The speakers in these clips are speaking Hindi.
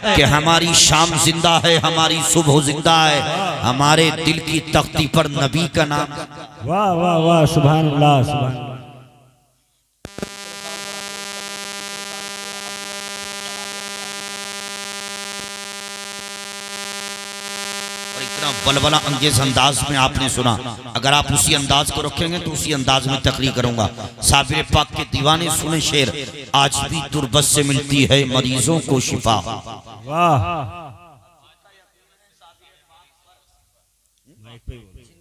कि हमारी शाम जिंदा है, हमारी सुबह जिंदा है, हमारे दिल की तख्ती पर नबी का नाम। वाह वाह वाह, सुभान अल्लाह सुभान अल्लाह। इतना बलबला अंगेज अंदाज में आपने सुना, अगर आप उसी अंदाज को रखेंगे तो उसी अंदाज में तकरीर करूंगा। साबिर पाक के दीवाने सुने शेर, आज भी तुरबत से मिलती है मरीजों को शिफा। वाह,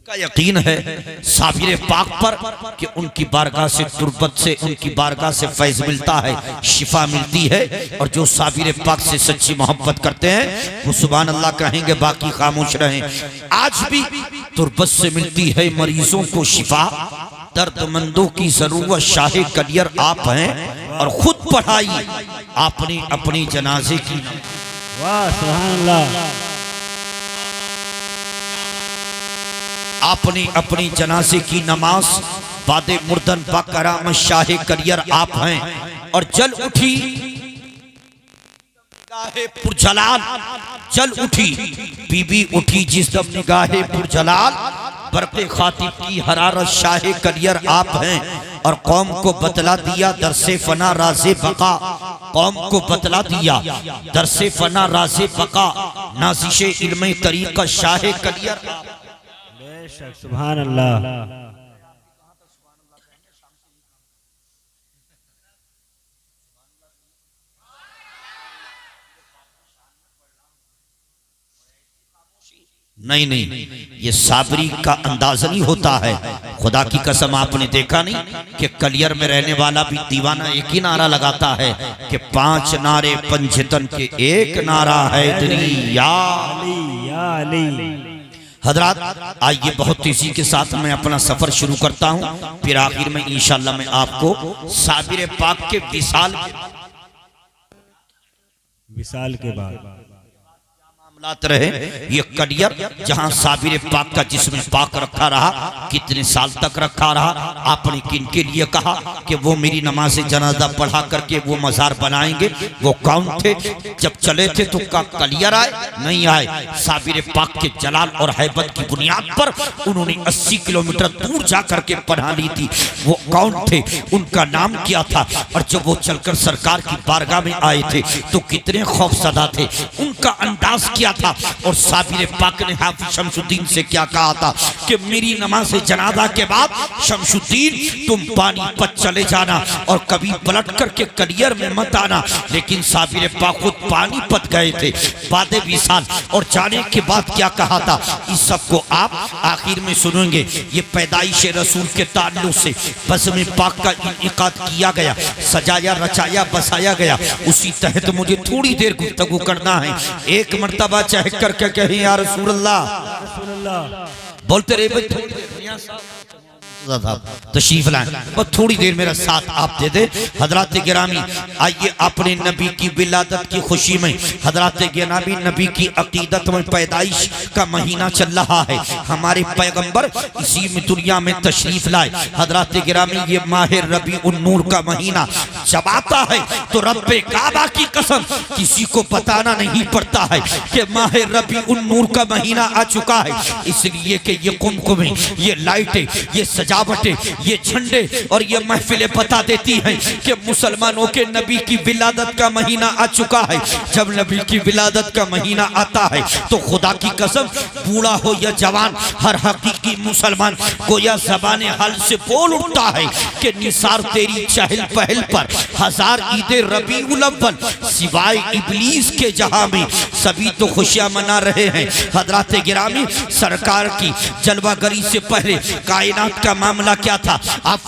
का यकीन है साबिर पाक पर कि उनकी बारगाह से तुरबत से, उनकी बारगाह से फैज मिलता है, शिफा मिलती है। और जो साबिर पाक से सच्ची मोहब्बत करते हैं वो सुभान अल्लाह कहेंगे, बाकी खामोश रहें। आज भी तुरबत से मिलती है मरीजों को शिफा, दर्दमंदों की जरूरत शाहे कलियर आप हैं। और खुद पढ़ाई आपने अपनी जनाजे की। वाह सुभान अल्लाह। आपने अपनी जनाजे की नमाज, बादे मुर्दन बकराम शाहे करियर आप हैं। और जल उठी निगाहे पुरजलाल, जल उठी बीबी उठी जिस दम निगाहे पुरजलाल, बरक़े खातिब की हरारत शाहे करियर आप हैं। और कौम को बतला दिया दरसे फना राज़े बका, कौम को बतला दिया दरसे फना राज़े बका, नाज़िशे इल्मे तरीक़ा शाहे करियर। सुभान अल्लाह। नहीं नहीं, ये साबरी का अंदाज़ नहीं होता है। खुदा की कसम आपने देखा नहीं कि कलियर में रहने वाला भी दीवाना एक ही नारा लगाता है कि 5 नारे पंजतन के एक नारा है दरी या अली। हजरात आइए बहुत तेजी के साथ मैं अपना सफर शुरू करता हूं, फिर आखिर में इंशाल्लाह मैं आपको साबिर पाक के विसाल के बाद मामलात रहे। ये कलियर जहां साबिर पाक का जिस्म पाक रखा रहा, कितने साल तक रखा रहा। आपने किन के लिए कहा कि वो मेरी नमाज जनाजा पढ़ा करके वो मजार बनाएंगे, वो कौन थे? जब चले थे तो का कलियर आए? नहीं आए। साबिर पाक के जलाल और हैबत की बुनियाद पर उन्होंने 80 किलोमीटर दूर जाकर के पढ़ा ली थी। वो कौन थे, उनका नाम क्या था? और जब वो चलकर सरकार की बारगाह में आए थे तो कितने खौफजदा थे, उनका अंदाज क्या था? और साबिर पाक ने हाफिज शमसुद्दीन से क्या कहा था कि मेरी नमाज जनाजा के बाद शमसुद्दीन तुम पानीपत चले जाना और कभी पलट करके कलियर में मत आना। लेकिन साबिर पाक खुद पानीपत गए थे बादे विसाल, और जाने के बाद क्या कहा था इस सब को आप आखिर में सुनेंगे। ये पैदाइश रसूल के ताल्लुक से बज़्म पाक का इनेकाद किया गया, सजाया रचाया बसाया गया। उसी तहत मुझे थोड़ी देर गुफ्तगू करना है। एक मर्तबा चह करके कहें या रसूल अल्लाह, बोलते रहे तशरीफ लाएं, बस थोड़ी देर मेरा साथ आप दे दे। हजरात गिरामी आइए अपने नबी की विलादत की खुशी में, हजरात गिरामी नबी की अकीदत में पैदाइश का महीना चल रहा है। हमारे पैगंबर इसी में दुनिया में तशरीफ लाए। हजरात गिरामी ये माह रबी उन नूर का महीना जब आता है तो रब्बे काबा की कसम किसी को बताना नहीं पड़ता है कि माह रबी उन नूर का महीना आ चुका है। इसलिए कि ये कुमकुमें, ये लाइटें, ये सजावटें, ये झंडे और ये महफिलें बता देती हैं कि मुसलमानों के नबी की विलादत का महीना आ चुका है। जब नबी की विलादत का महीना आता है तो खुदा की कसम बूढ़ा हो या जवान, हर हकीकी मुसलमान गोया ज़बान हाल से बोल उठता है कि निसार तेरी चहल पहल पर हजार ईदे रबीउल अव्वल, सिवाय इबलीस के जहां में सभी तो खुशियां मना रहे हैं। हजरात गिरामी सरकार की जलवागरी से पहले कायनात का मामला क्या था आप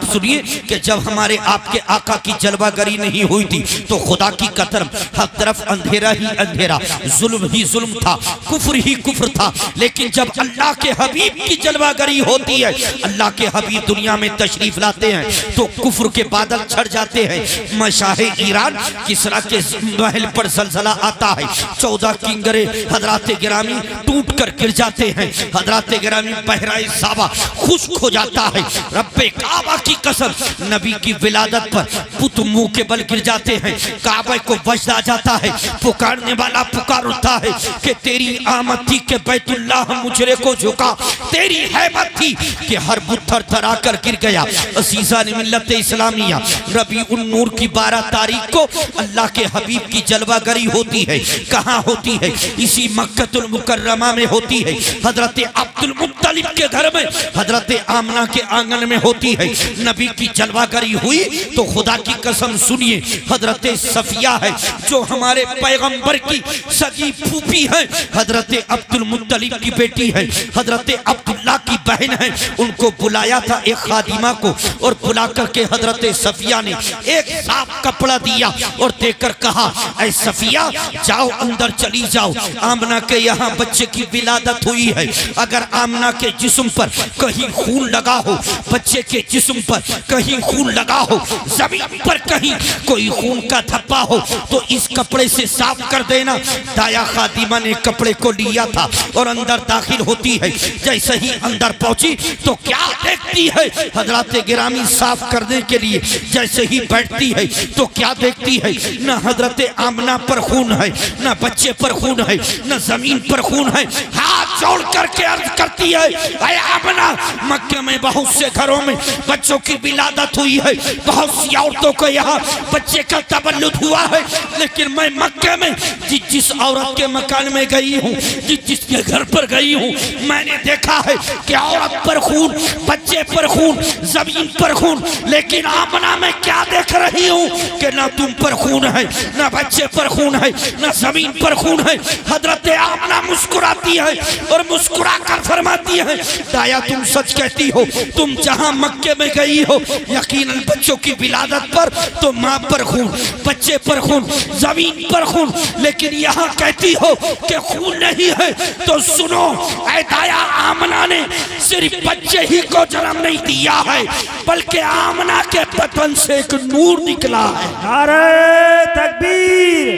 सुनिए कि जब हमारे आपके आका की जलवागरी नहीं हुई थी तो खुदा की कसम हर तरफ अंधेरा ही अंधेरा, जुल्म ही जुल्म था, कुफ्र ही कुफ्र था। लेकिन जब अल्लाह के हबीब की जलवागरी होती है, अल्लाह के हबीब दुनिया में तशरीफ लाते हैं तो कुफ्र के बादल छड़ जाते जाते हैं। मशाहे ईरान किसरा के महल पर ज़लज़ला आता है, 14 किंगरे हजरात गिरामी टूट कर गिर जाते हैं। हजरात गिरामी बहराए साबा खुश्क हो जाता है। रब्बे काबा की कसम, नबी की विलादत पर पुत मुंह के बल गिर जाते हैं। काबा को वजद आ जाता है। पुकारने वाला पुकार उठता है कि तेरी आमद थी कि बैतुल्लाह मुजरे को झुका, तेरी हैबत थी कि हर बुत्थर थरा कर गिर गया। असीसा ने मिल्लत इस्लामिया रबीउन नूर की 12 तारीख को अल्लाह के हबीब की जलवागरी होती है। कहाँ होती है? इसी मक्कतुल मुकर्रमा में होती है। हजरत अब्दुल मुत्तलिब के घर में, हजरत आमना के आंगन में होती है। नबी की जलवागरी हुई तो खुदा की कसम सुनिए, हजरत सफिया है जो हमारे पैगंबर की सगी फूफी है, हजरत अब्दुल मुत्तलिब की बेटी है, हजरत अब्दुल्ला की बहन है। उनको बुलाया था एक खादिमा को, और बुला करके हजरत सफिया ने एक साफ कपड़ा दिया और देकर कहा, ऐ सफिया जाओ अंदर चली जाओ, आमना के यहाँ बच्चे की विलादत हुई है। अगर आमना के जिस्म पर कहीं खून लगा हो, बच्चे के जिस्म पर कहीं खून लगा हो, जमीन पर कहीं कोई खून का धब्बा हो तो इस कपड़े से साफ कर देना। दाया खादिमा ने कपड़े को लिया था और अंदर दाखिल होती है। जैसे ही अंदर पहुंची तो क्या देखती है, हजरात गिरामी साफ करने के लिए जैसे ही बैठती है तो क्या देखती है, न हजरत आमना पर खून है, न बच्चे पर खून है, न जमीन पर खून है। हाथ जोड़ करके अर्ज करती है, ऐ आमना, मक्के में बहुत से घरों में बच्चों की विलादत हुई है, बहुत सी औरतों को यहाँ बच्चे का तबल्लुद हुआ है, लेकिन मैं मक्के में जिस औरत के मकान में गई हूँ, जिसके घर पर गई हूँ, मैंने देखा है कि औरत पर खून, बच्चे पर खून, जमीन पर खून, लेकिन आमना में क्या देख रही हूँ कि ना तुम पर खून है, ना बच्चे पर खून है, ना जमीन पर खून है। हजरत आमना मुस्कुराती है और मुस्कुरा कर फरमाती है, दाया तुम सच कहती हो, तुम जहाँ मक्के में गई हो यकीनन बच्चों की विलादत पर तो माँ पर खून, बच्चे पर खून, जमीन पर खून, लेकिन यहाँ कहती हो कि खून नहीं है। तो सुनो, ऐ दाया, आमना ने सिर्फ बच्चे ही को जन्म नहीं दिया है, बल्कि आमना के बदन से एक नूर निकला है। नारे तकबीर,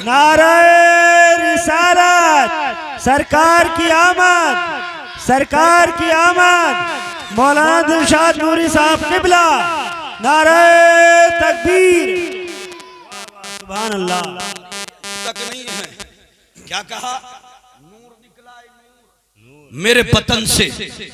नारे रिसालत, सरकार की आमद, सरकार की आमद, मौलाना दिलशाद नूरी साहब निबला, नारे तकबीर, सुभान अल्लाह। तक नहीं है, क्या कहा? मेरे बतन से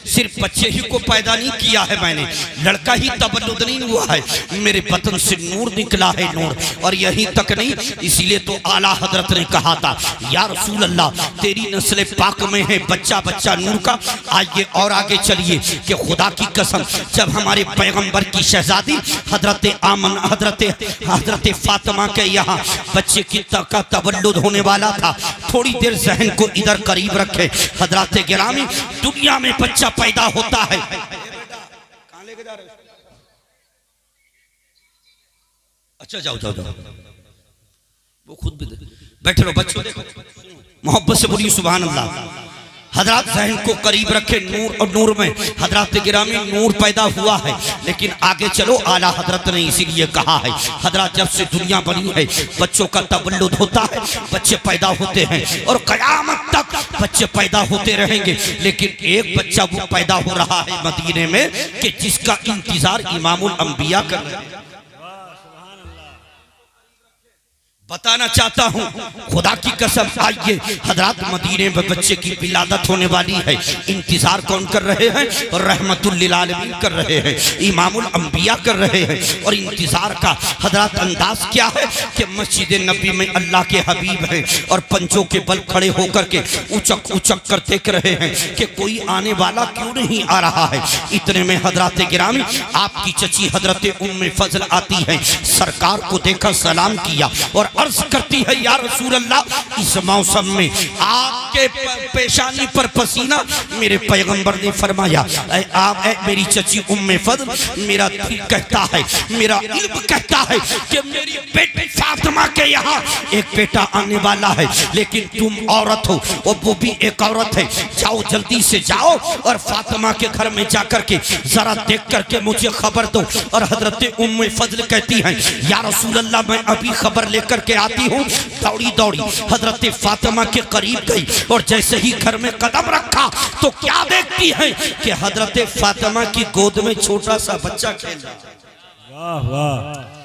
सिर्फ बच्चे ही को पैदा नहीं किया है मैंने, लड़का ही तबल्लुद नहीं हुआ है, मेरे बतन से नूर निकला है, नूर। और यही तक नहीं, इसीलिए तो आला हजरत ने कहा था, या रसूल अल्लाह, तेरी नस्ल पाक में है बच्चा बच्चा नूर का। आइए और आगे चलिए कि खुदा की कसम, जब हमारे पैगंबर की शहजादी हजरत आमन, हजरत फातिमा के यहाँ बच्चे की का तबल्लुद होने वाला था, थोड़ी देर जहन को इधर करीब रखे। हजरत गिरामी, दुनिया में बच्चा पैदा होता है, अच्छा जाओ जाओ जाओ, वो खुद भी बैठे रहो बच्चों, मोहब्बत से बोलिए सुभान अल्लाह। हजरत जहन को करीब रखे, नूर और नूर में हजरत गिरामी नूर पैदा हुआ है। लेकिन आगे चलो, आला हजरत ने इसीलिए कहा है, हजरत जब से दुनिया बनी है बच्चों का तबल्लुद होता है, बच्चे पैदा होते हैं और कयामत तक बच्चे पैदा होते रहेंगे। लेकिन एक बच्चा वो पैदा हो रहा है मदीने में कि जिसका इंतजार इमामुल अंबिया कर रहे हैं। बताना चाहता हूँ, खुदा की कसम, आइए, हजरत मदीने में बच्चे की विलादत होने वाली है, इंतजार कौन कर रहे हैं? और रहमतुल लिल आलमीन कर रहे हैं, इमामुल अंबिया कर रहे हैं। और इंतजार का हजरत अंदाज क्या है कि मस्जिद नबी में अल्लाह के हबीब हैं और पंजों के बल खड़े होकर के उचक उचक कर देख रहे हैं कि कोई आने वाला क्यों नहीं आ रहा है। इतने में हजरत गिरामी, आपकी चची हजरत उम्मे फजल आती है, सरकार को देखा, सलाम किया और अर्ज करती है या रसूल अल्लाह इस मौसम में आपके पेशानी पर पसीना। मेरे पैगंबर ने फरमाया ऐ मेरी चची उम्मे फज़ल, मेरा दिल कहता है, मेरा इल्म कहता है कि मेरी बेटी फातिमा के यहाँ एक बेटा आने वाला है, लेकिन तुम औरत हो और वो भी एक औरत है, जाओ जल्दी से जाओ और फातिमा के घर में जाकर के जरा देख करके मुझे खबर दो। और हजरत उम्मे फज़ल कहती हैं या रसूल अल्लाह मैं अभी खबर लेकर के आती हूँ। दौड़ी दौड़ी हजरत फातिमा के करीब गई और जैसे ही घर में कदम रखा तो क्या देखती है कि हजरत फातिमा की गोद में छोटा सा बच्चा खेल रहा है। वाह वाह।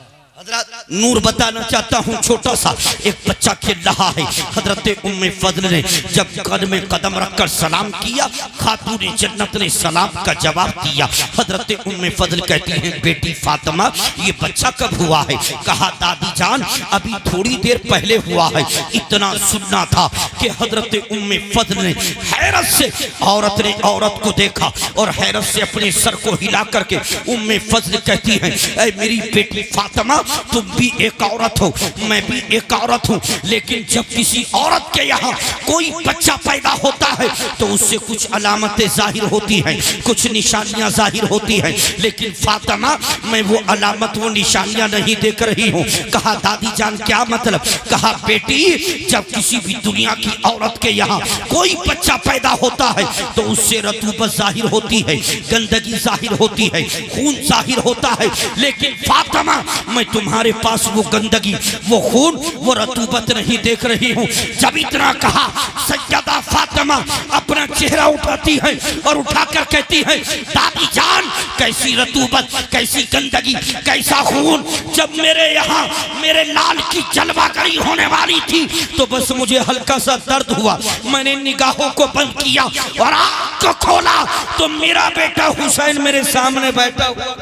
नूर बताना चाहता हूँ, छोटा सा एक बच्चा खेल रहा है। हजरत उम्मे फज़ल ने जब कद में कदम रखकर सलाम किया, खातून जन्नत ने सलाम का जवाब दिया। हजरत उम्मे फज़ल कहती हैं बेटी फातिमा ये बच्चा कब हुआ है? कहा दादी जान अभी थोड़ी देर पहले हुआ है। इतना सुनना था कि हजरत उम्मे फज़ल ने हैरत से औरत ने औरत को देखा और हैरत से अपने सर को हिला करके उम्मे फज़ल कहती हैं ऐ मेरी बेटी फातिमा तुम भी एक औरत हो, मैं भी एक औरत हूँ, लेकिन जब किसी औरत के यहाँ कोई बच्चा पैदा होता है तो उससे कुछ अलामतें जाहिर होती हैं, कुछ निशानियां जाहिर होती हैं, लेकिन फातिमा मैं वो अलामत वो निशानियां नहीं देख रही हूँ। कहा दादी जान क्या मतलब? कहा बेटी जब किसी भी दुनिया की औरत के यहाँ कोई बच्चा पैदा होता है तो उससे रतूबत जाहिर होती है, गंदगी जाहिर होती है, खून जाहिर होता है, लेकिन फातिमा मैं तुम्हारे पास वो गंदगी वो खून वो रतूबत नहीं देख रही हूँ। जब इतना कहा सैयदा फातिमा अपना चेहरा उठाती है और उठाकर कहती है दादी जान कैसी रतूबत कैसी गंदगी कैसा खून। जब मेरे यहाँ मेरे लाल की जलवागरी होने वाली थी तो बस मुझे हल्का सा दर्द हुआ, मैंने निगाहों को बंद किया और आँख को खोला तो मेरा बेटा हुसैन मेरे सामने बैठा हुआ।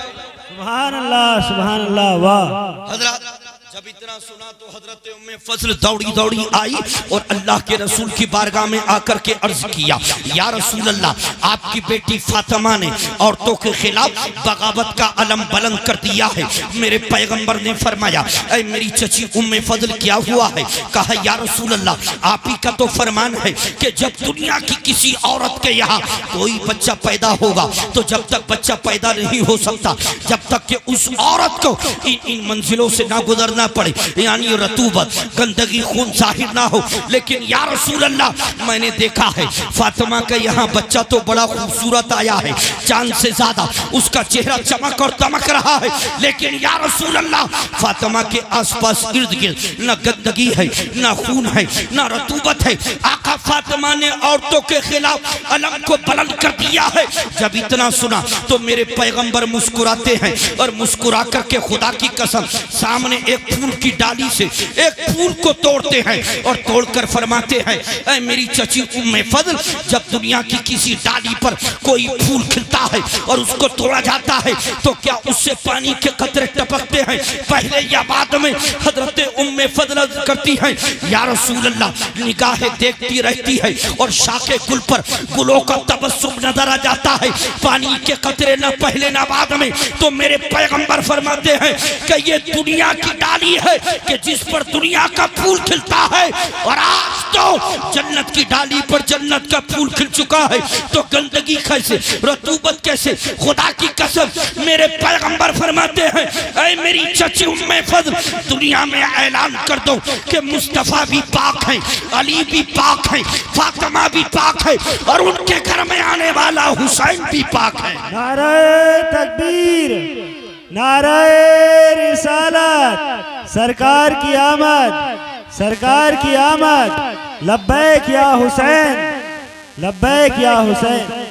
सुभान अल्लाह वाह। हजरत जब इतना सुना तो हजरत उम्मे फज़ल दौड़ी दौड़ी आई और अल्लाह के रसूल की बारगाह में आकर के अर्ज किया या रसूल अल्लाह आपकी बेटी फातिमा ने औरतों के खिलाफ बगावत का अलम बुलंद कर दिया है। मेरे पैगंबर ने फरमाया ऐ मेरी चची उम्मे फज़ल क्या हुआ है? कहा या रसूल अल्लाह आप ही का तो फरमान है कि जब दुनिया की किसी औरत के यहाँ कोई बच्चा पैदा होगा तो जब तक बच्चा पैदा नहीं हो सकता जब तक कि उस औरत को इन मंजिलों से ना गुजरना पड़े, यानी रतूबत गंदगी खून जाहिर ना हो। लेकिन या रसूल अल्लाह मैंने देखा है फातिमा का यहाँ बच्चा तो बड़ा खूबसूरत आया है, चांद से ज्यादा उसका चेहरा चमक और दमक रहा है, लेकिन या रसूल अल्लाह फातिमा के आसपास इर्द गिर्द न गंदगी है न खून है न रतूबत है। आका फातिमा ने औरतों के खिलाफ अलम को बुलंद कर दिया है। जब इतना सुना तो मेरे पैगंबर मुस्कुराते हैं और मुस्कुरा करके खुदा की कसम सामने एक फूल की डाली से एक फूल को तोड़ते हैं और तोड़कर फरमाते हैं ऐ मेरी चची उम्मे फज़ल जब दुनिया की किसी डाली पर कोई फूल खिलता है और उसको तोड़ा जाता है तो क्या उससे पानी के कतरे टपकते हैं पहले या बाद में? हजरत उम्मे फज़ल करती हैं या रसूल अल्लाह निगाहें देखती रहती है और शाखे गुल पर गुलों का तबस्सुम नजर आ जाता है, पानी के कतरे ना पहले ना बाद में। तो मेरे पैगंबर फरमाते हैं कि ये दुनिया की डाली है कि जिस पर दुनिया का फूल खिलता है और आज तो जन्नत की डाली पर जन्नत का फूल खिल चुका है तो गंदगी कैसे रतूबत कैसे? खुदा की कसम मेरे पैगंबर फरमाते हैं ऐ मेरी चची उम्मे फज़ल दुनिया में ऐलान कर दो कि मुस्तफा भी पाक है, अली भी पाक है, फातिमा भी पाक है और उनके घर में आने वाला हुसैन भी पाक है। नारे तकबीर, नारे रिसालत, सरकार की आमद, सरकार की आमद, लब्बैक या हुसैन, लब्बैक या हुसैन।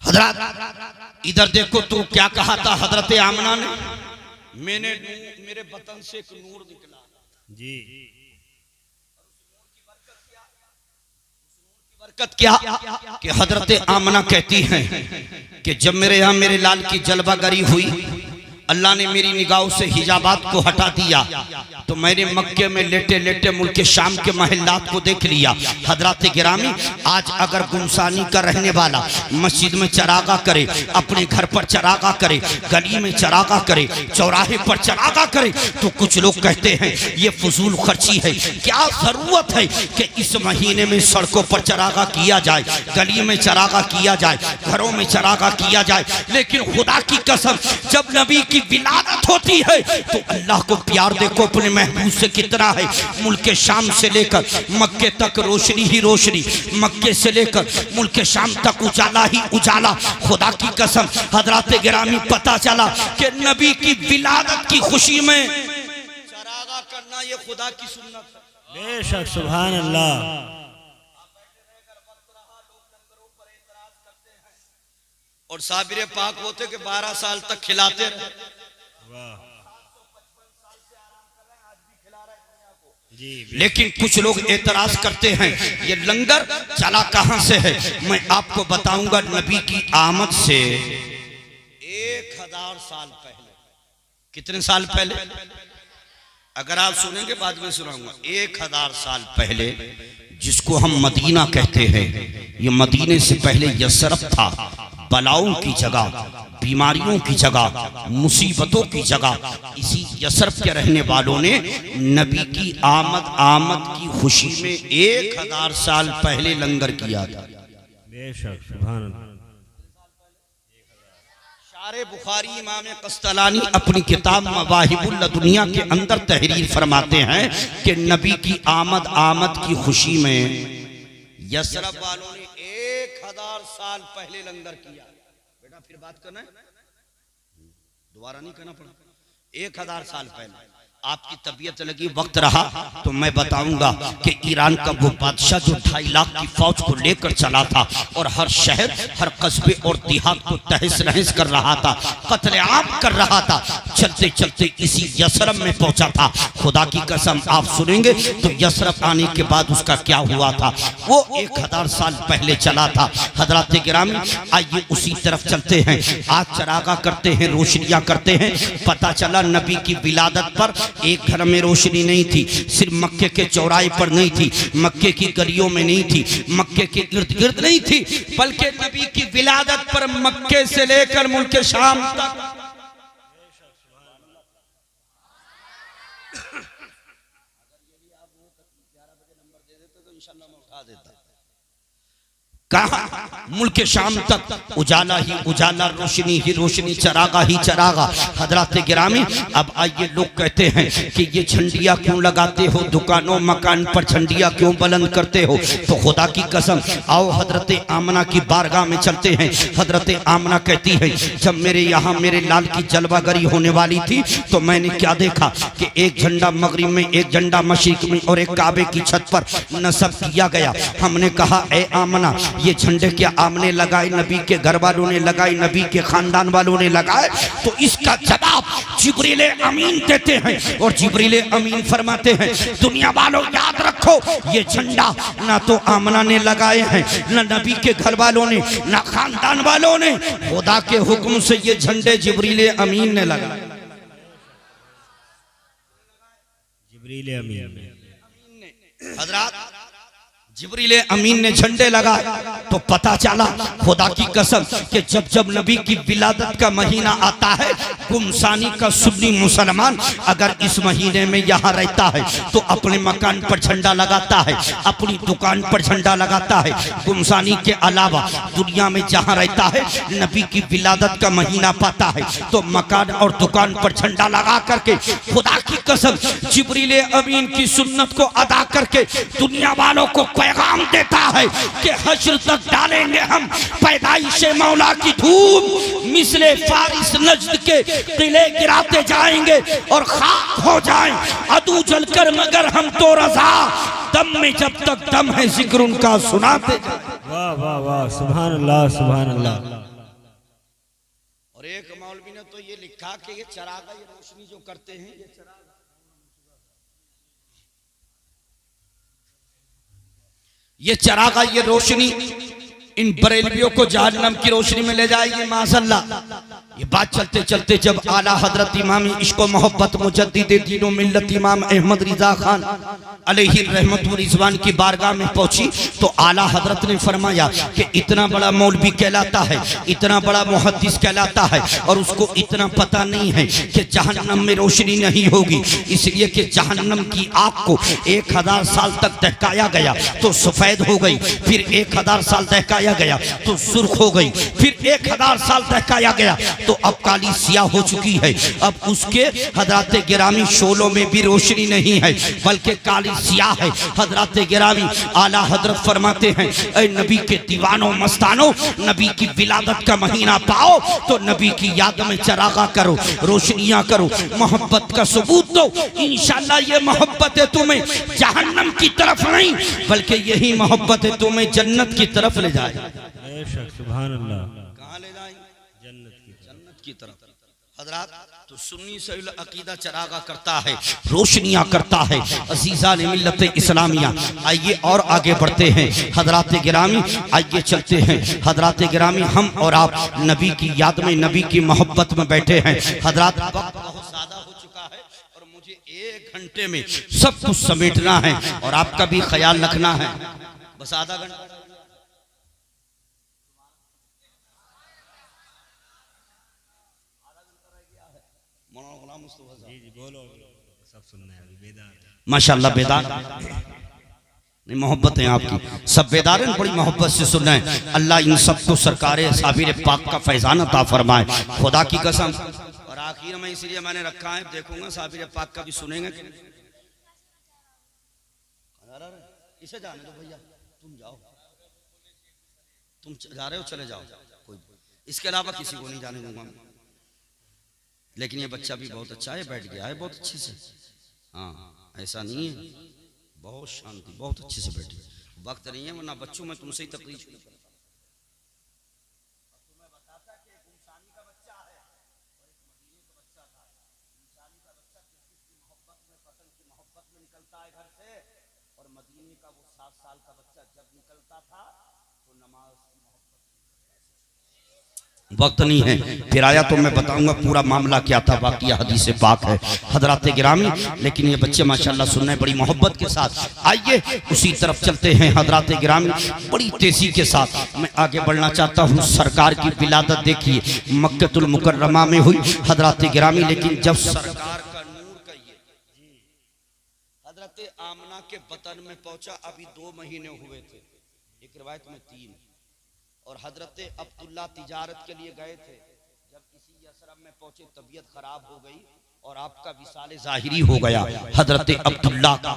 हजरत इधर देखो तो क्या कहा था हजरत आमना ने, मेरे बतन से एक नूर निकला जी। बरकत क्या कि हजरत आमना कहती हैं कि जब मेरे यहाँ मेरे लाल की जलवागरी हुई अल्लाह ने मेरी निगाहों से हिजाबात को हटा दिया तो मैंने मक्के में लेटे लेटे मुल्क शाम के महल्लात को देख लिया। हजरात गिरामी, आज अगर गुमसानी का रहने वाला मस्जिद में चरागा करे, अपने घर पर चरागा करे, गली में चरागा करे, चौराहे पर चरागा करे, तो कुछ लोग कहते हैं ये फजूल खर्ची है। क्या जरूरत है कि इस महीने में सड़कों पर चरागा किया जाए, गली में चरागा किया जाए, घरों में चरागा किया जाए। लेकिन खुदा की कसम, जब नबी की विलादत होती है तो अल्लाह को प्यार देखो अपने महबूब से कितना है। मुल्क शाम से लेकर मक्के तक रोशनी ही रोशनी, मक्के से लेकर मुल्क शाम तक उजाला ही उजाला। खुदा की कसम हजरात गिरामी, पता चला कि नबी की विलादत की खुशी में चरागा करना ये खुदा की सुन्नत है। बेशक, सुभान अल्लाह। और साबिर पाक होते कि 12 साल तक खिलाते रहे। लेकिन कुछ लोग एतराज करते हैं ये लंगर चला कहां से है। मैं आपको बताऊंगा, नबी की आमद से 1000 साल पहले। कितने साल पहले? अगर आप सुनेंगे बाद में सुनाऊंगा। 1000 साल पहले, जिसको हम मदीना कहते हैं, ये मदीने से पहले यसरफ था। बलाओं की जगह, बीमारियों की जगह, मुसीबतों की जगह इसी यसरफ के रहने वालों ने नबी की आमद की खुशी में 1000 साल पहले लंगर किया था। बेशक, सुभान अल्लाह। शारे बुखारी इमाम कस्तलानी अपनी किताब मवाहिबुल दुनिया के अंदर तहरीर फरमाते हैं कि नबी की आमद की खुशी में यसरफ वालों ने 1000 साल पहले लंगर किया। बेटा फिर बात करना है, दोबारा नहीं करना पड़ा। 1000 साल पहले आपकी तबीयत लगी, वक्त रहा तो मैं बताऊंगा कि ईरान का वो बादशाह जो 2.5 लाख की फौज को लेकर चला था और हर शहर, हर कस्बे और देहात को तहस नहस कर रहा था, कत्लेआम कर रहा था, चलते चलते इसी यसरफ में पहुंचा था। खुदा की कसम आप सुनेंगे तो यसरफ आने के बाद उसका क्या हुआ था, वो 1000 साल पहले चला था। हजरात गिरामी, आइए उसी तरफ चलते हैं। आज चरागा करते हैं, रोशनियां करते हैं। पता चला नबी की विलादत पर एक घर में रोशनी नहीं थी, सिर्फ मक्के के चौराहे पर नहीं थी, मक्के की गलियों में नहीं थी, मक्के के इर्द गिर्द नहीं थी, बल्कि नबी की विलादत पर मक्के से लेकर मुल्क शाम तक कहा मुल्क शाम तक उजाला ही उजाला, रोशनी ही रोशनी, चरागा ही चरागा। हजरात गिरामी, अब आइए लोग कहते हैं कि ये झंडियाँ क्यों लगाते हो, दुकानों मकान पर झंडियाँ क्यों बुलंद करते हो। तो खुदा की कसम, आओ हजरत आमना की बारगाह में चलते हैं। हजरत आमना कहती है, जब मेरे यहाँ मेरे लाल की जलवागरी होने वाली थी तो मैंने क्या देखा कि एक झंडा मगरिब में, एक झंडा मशरिक में और एक काबे की छत पर नस्ब किया गया। हमने कहा, ए आमना, ये झंडे क्या आपने लगाए, नबी के घर वालों ने लगाए, नबी के खानदान वालों ने लगाए? तो इसका जवाब जिब्रील अमीन देते हैं और जिब्रील अमीन फरमाते हैं, दुनिया वालों याद रखो, ये झंडा ना तो आमना ने लगाए हैं, ना नबी के घर वालों ने, ना खानदान वालों ने, खुदा के हुक्म से ये झंडे जिब्रील अमीन ने लगाए। जिब्रील अमीन, हजरात जिब्रील अमीन ने झंडे लगाए तो पता चला खुदा की कसम कि जब जब नबी की विलादत का महीना आता है, गुमसानी का सुन्नी मुसलमान अगर इस महीने में यहाँ रहता है तो अपने मकान पर झंडा लगाता है, अपनी दुकान पर झंडा लगाता है। गुमसानी के अलावा दुनिया में जहाँ रहता है, नबी की विलादत का महीना पाता है तो मकान और दुकान पर झंडा लगा करके खुदा की कसम जिब्रील अमीन की सुन्नत को अदा करके दुनिया वालों को पैगाम देता है कि हश्र तक डालेंगे हम पैदाइश मौला की धूप, मिसले फारिस नज्द के किले गिराते जाएंगे और खाक हो जाएं अदू जलकर, मगर हम तो रजा, दम में जब तक दम है जिक्र उनका सुनाते जाएं। वाह वाह वाह, सुभान अल्लाह, सुभान अल्लाह। और एक मौलवी ने तो ये लिखा कि ये चरागा, ये रोशनी जो करते हैं, ये चरागा, ये चरागा, ये रोशनी इन बरेलवियों को जहन्नम की रोशनी में ले जाएगी माशाअल्लाह। ये बात चलते चलते जब आला हजरत इमाम इश्क व मोहब्बत मुजद्दिद दीन व मिल्लत इमाम अहमद रिजा खान अलैहि रहमत व रिजवान की बारगाह में पहुंची तो आला हजरत ने फरमाया कि इतना बड़ा मौलवी कहलाता है, इतना बड़ा मुहद्दिस कहलाता है और उसको इतना पता नहीं है कि जहन्नम में रोशनी नहीं होगी, इसलिए कि जहन्नम की आग को 1000 साल तक दहकाया गया तो सफेद हो गई, फिर 1000 साल दहकाया गया तो सुर्ख हो गई, फिर 1000 साल दहकाया गया तो अब काली सियाह हो चुकी है। अब उसके हजरत गिरामी शोलों में भी रोशनी नहीं है बल्कि काली सियाह है। हजरत गिरामी आला हजरत फरमाते हैं, ऐ नबी के दीवानों मस्तानों, नबी की विलादत का महीना पाओ तो नबी की याद में चरागा करो, रोशनियां करो, मोहब्बत का सबूत दो। इंशाअल्लाह ये मोहब्बत है तुम्हें जहन्नम की तरफ नहीं बल्कि यही मोहब्बत है तुम्हें जन्नत की तरफ ले जाए। सुभान अल्लाह। कहाँ ले जाए? जन्नत की तरफ। हजरात तो सुन्नी से अकीदा चरागा करता है, रोशनियां करता है। अजीजा ने मिल्लत इस्लामिया, आइए और आगे बढ़ते हैं। हजरात गिरामी आइए चलते हैं। हजरात गिरामी हम और आप नबी की याद में, नबी की मोहब्बत में बैठे हैं। हजरात वक्त बहुत ज्यादा हो चुका है और मुझे 1 घंटे में सब कुछ समेटना है और आपका भी ख्याल रखना है। बस आधा घंटा माशाअल्लाह बेदार नहीं, मोहब्बत है आपकी, सब बेदार हैं, बड़ी मोहब्बत से सुन रहे हैं। अल्लाह इन सबको सरकारे साबिर पाक का फैजान अता फरमाए, खुदा की कसम। और आखिर में इसलिए मैंने रखा है, देखूंगा साबिर पाक का भी सुनेंगे। इसे जाने दो भैया, तुम जाओ, तुम जा रहे हो चले जाओ, कोई इसके अलावा किसी को नहीं जाने दूंगा। लेकिन ये बच्चा भी बहुत अच्छा है, बैठ गया है बहुत अच्छे से। हाँ ऐसा नहीं है, बहुत शांति, बहुत अच्छे से बैठे। वक्त नहीं है वरना बच्चों में तुमसे ही तकलीफ शुरू करता। तुम्हें बताता कि एक इंसानी का बच्चा है और एक मदीने का बच्चा था। इंसानी का बच्चा किसकी मोहब्बत में, पतन की मोहब्बत में निकलता है घर से, और मदीने का वो 7 साल का बच्चा जब निकलता था तो नमाज की मोहब्बत। वक्त नहीं है, फिर आया तो मैं बताऊंगा पूरा मामला क्या था, बाकी हदीस पाक है हजरत गिरामी। लेकिन ये बच्चे माशाल्लाह सुन रहे बड़ी मोहब्बत के साथ। आइए उसी तरफ चलते हैं। हजरत गिरामी बड़ी तेजी के साथ मैं आगे बढ़ना चाहता हूँ। सरकार की विलादत देखिए मक्कतुल मुकर्रमा में हुई हजरत गिरामी। लेकिन जब सरकार का नूर कहिए हजरत आमना के बतन में पहुंचा, अभी 2 महीने हुए थे, एक रिवायत में 3, और हजरत अब्दुल्ला तिजारत के लिए गए थे। जब किसी असरम में पहुंचे तबीयत खराब हो गई और आपका विसाले जाहिरी हो गया। हजरत अब्दुल्ला का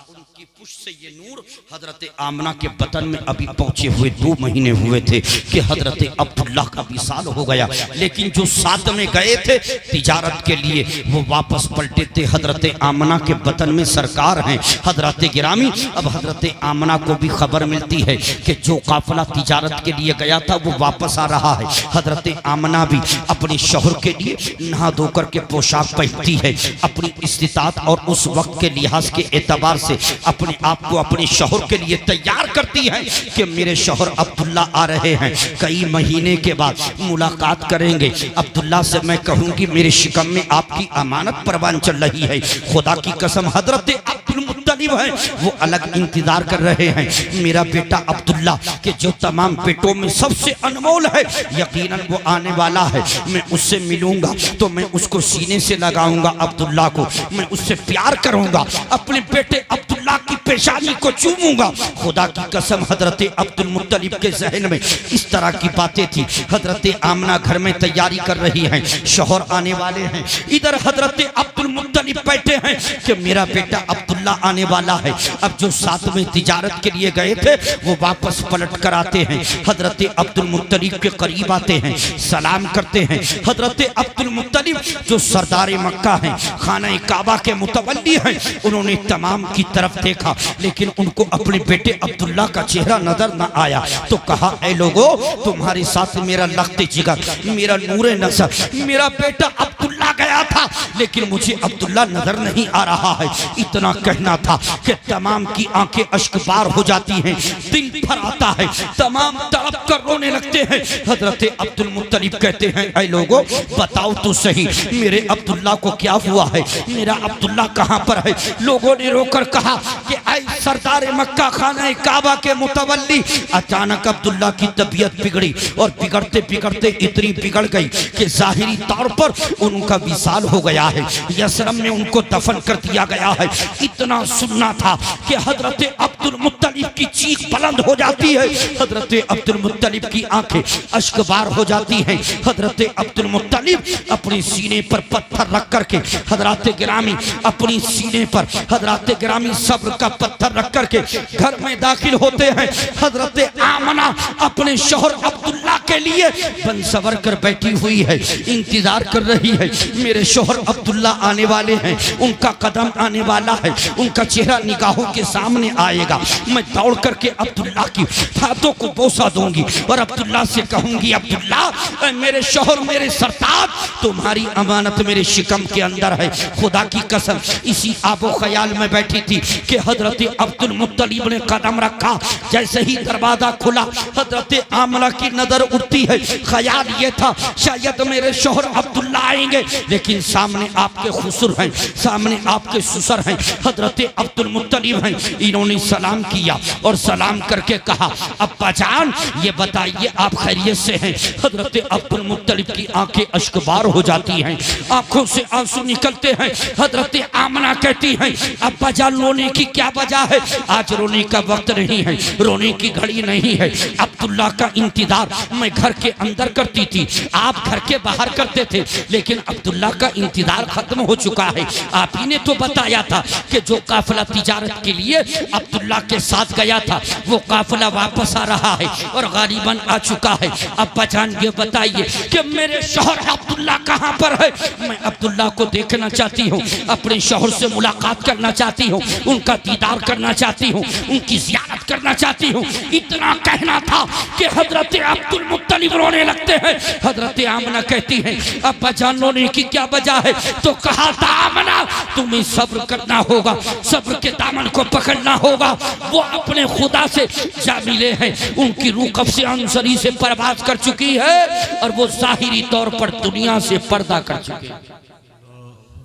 उनकी पुष्ट से ये नूर हजरत आमना के बतन में अभी पहुंचे हुए 2 महीने हुए थे कि हजरत अब्दुल्ला का विसाल हो गया। लेकिन जो साथ में गए थे तिजारत के लिए वो वापस पलटे थे। हजरत आमना के बतन में सरकार हैं हजरत गिरामी। अब हजरत आमना को भी खबर मिलती है कि जो काफिला तिजारत के लिए गया था वो वापस आ रहा है। हजरत आमना भी अपने शौहर के लिए नहा धोकर के पोशाक पहनती है, अपनी इस्तिताअत और उस वक्त के लिहाज के एतबार से अपने आप को अपने शौहर के लिए तैयार करती है कि मेरे शौहर अब्दुल्ला आ रहे हैं, कई महीने के बाद मुलाकात करेंगे। अब्दुल्ला से मैं कहूंगी मेरे शिकम में आपकी अमानत परवान चल रही है। खुदा की कसम हजरत अब्दुल मुत्तलिब है वो अलग इंतजार कर रहे हैं। मेरा बेटा अब्दुल्ला के जो तमाम बेटों में सबसे अनमोल है, यकीनन वो आने वाला है। मैं उससे मिलूंगा तो मैं उसको सीने से लगाऊंगा, अब्दुल्ला को मैं उससे प्यार करूंगा, अपने बेटे अब्दुल्ला की पेशानी को चूमूंगा। खुदा की कसम हजरत अब्दुल मुत्तलिब के ज़हन में इस तरह की बातें थी। हजरत आमना घर में तैयारी कर रही हैं, शौहर आने वाले हैं। इधर हजरत अब्दुल मुत्तलिब बैठे हैं कि मेरा बेटा अब्दुल्ला आने वाला है। अब जो साथ में तिजारत के लिए गए थे वो वापस पलट कर आते हैं। हजरत अब्दुल मुत्तलिब के करीब आते हैं, सलाम करते हैं। हजरत अब्दुल मुत्तलिब जो सरदार मक्का हैं, खाना काबा के मुतवल्ली हैं, उन्होंने तमाम की तरफ देखा लेकिन उनको अपने बेटे अब्दुल्ला का चेहरा नजर न आया। तो कहा ऐ लोगो तुम्हारे साथ मेरा लख्त जिगर, मेरा नूरे नज़र, मेरा बेटा अब्दुल्ला अब्दुल्ला गया था, लेकिन मुझे अब्दुल्ला नजर नहीं आ रहा है। इतना कहना था कि तमाम की आंखें अश्कबार हो जाती हैं, दिल भर आता है, तमाम तड़प कर रोने लगते हैं। हजरत अब्दुल मुत्तलिब कहते हैं, ऐ लोगों बताओ तो सही मेरे अब्दुल्ला को क्या हुआ है, मेरा अब्दुल्ला कहाँ पर है। लोगों ने रोकर कहा कि ऐ सरदार मक्का खाना काबा के मुतवल्ली। अचानक अब्दुल्ला की तबीयत बिगड़ी और बिगड़ते बिगड़ते इतनी बिगड़ गई कि जाहिरी तौर पर उनका विसाल हो गया है, यसरम में उनको दफन कर दिया गया है। इतना सुनना था कि हजरत अब्दुल मुत्तलिब की चीख बुलंद हो जाती है, हजरत अब्दुल मुत्तलिब की आंखें अश्कबार हो जाती हैं। हजरत अब्दुल मुत्तलिब अपने सीने पर पत्थर रख करके, हजरत गिरामी अपनी सीने पर हजरत गिरामी सब्र का पत्थर रख करके घर में दाखिल होते हैं। हजरत आमना अपने शौहर अब्दुल्ला के लिए बन सवर कर बैठी हुई है, इंतजार कर रही है। मेरे शौहर अब्दुल्ला आने वाले हैं, उनका कदम आने वाला है, उनका चेहरा निगाहों के सामने आएगा। मैं दौड़ करके अब्दुल्ला की हाथों को बोसा दूंगी और अब्दुल्ला से कहूंगी, अब्दुल्ला मेरे शौहर मेरे सरताज तुम्हारी अमानत मेरे शिकम के अंदर है। खुदा की कसम इसी आबो ख्याल में बैठी थी कि हजरत अब्दुल मुत्तलिब ने कदम रखा। जैसे ही दरवाजा खुला हजरत आमना की नजर उठती है। ख्याल ये था शायद मेरे शौहर अब्दुल्ला आएंगे, लेकिन सामने आपके खुसर हैं, सामने आपके ससुर हैं, हजरत अब्दुल मुत्तलिब हैं। इन्होंने सलाम किया और सलाम करके कहा, अब्बा जान ये बताइए आप खैरियत से हैं। हजरत अब्दुल मुत्तलिब की आंखें अश्कबार हो जाती हैं, आंखों से आंसू निकलते हैं। हजरत आमना कहती हैं, अब्बा जान रोने की क्या वजह है, आज रोने का वक्त नहीं है, रोने की घड़ी नहीं है। अब्दुल्ला का इंतजार मैं घर के अंदर करती थी, आप घर के बाहर करते थे, लेकिन अब्दुल्ला का इंतजार खत्म हो चुका है। आप ही ने तो बताया था कि जो काफिला तिजारत के लिए अब्दुल्ला के साथ गया था वो काफिला वापस आ रहा है और गालिबन आ चुका है। अब्बा जान ये बताइए कि मेरे शौहर अब्दुल्ला कहाँ पर है। मैं अब्दुल्ला को देखना चाहती हूँ, अपने शौहर से मुलाकात करना चाहती हूँ, उनका दीदार करना चाहती हूँ, उनकी ज़ियारत करना चाहती हूँ। इतना कहना था कि हजरत अब्दुल मुत्तलिब रोने लगते हैं। हजरत आमना कहती हैं, अब्बा जान रोने की क्या वजह है। तो कहा था, आमना तुम्हें सब्र करना होगा, सब्र के दामन को पकड़ना होगा। वो अपने खुदा से जा मिले हैं, उनकी रूह कब से अंसरी से परवाज कर चुकी है और वो जाहिरी तौर पर दुनिया से पर्दा कर चुकी है।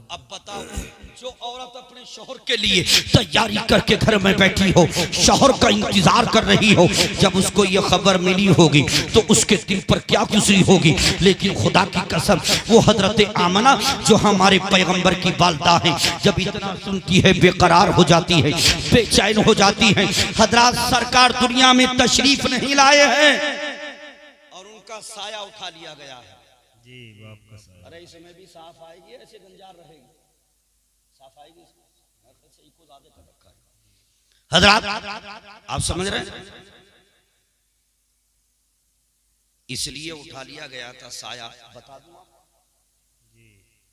अब बताओ, जो औरत अपने शौहर के लिए तैयारी करके घर में बैठी हो, शौहर का इंतजार कर रही हो, जब उसको ये खबर मिली होगी तो उसके दिल पर क्या गुजरी होगी। लेकिन खुदा की कसम वो हजरत आमना जो हमारे पैगंबर की वालिदा है, जब इतना सुनती है बेकरार हो जाती है, बेचैन हो जाती है। हजरत सरकार दुनिया में तशरीफ नहीं लाए हैं और उनका साया उठा लिया गया है। जी बाप का साया। अरे इसमें भी साफ आएगी, ऐसे गंजार रहेगी, साफ आएगी। हजरत आप समझ रहे हैं, इसलिए उठा लिया गया था साया। बता दूं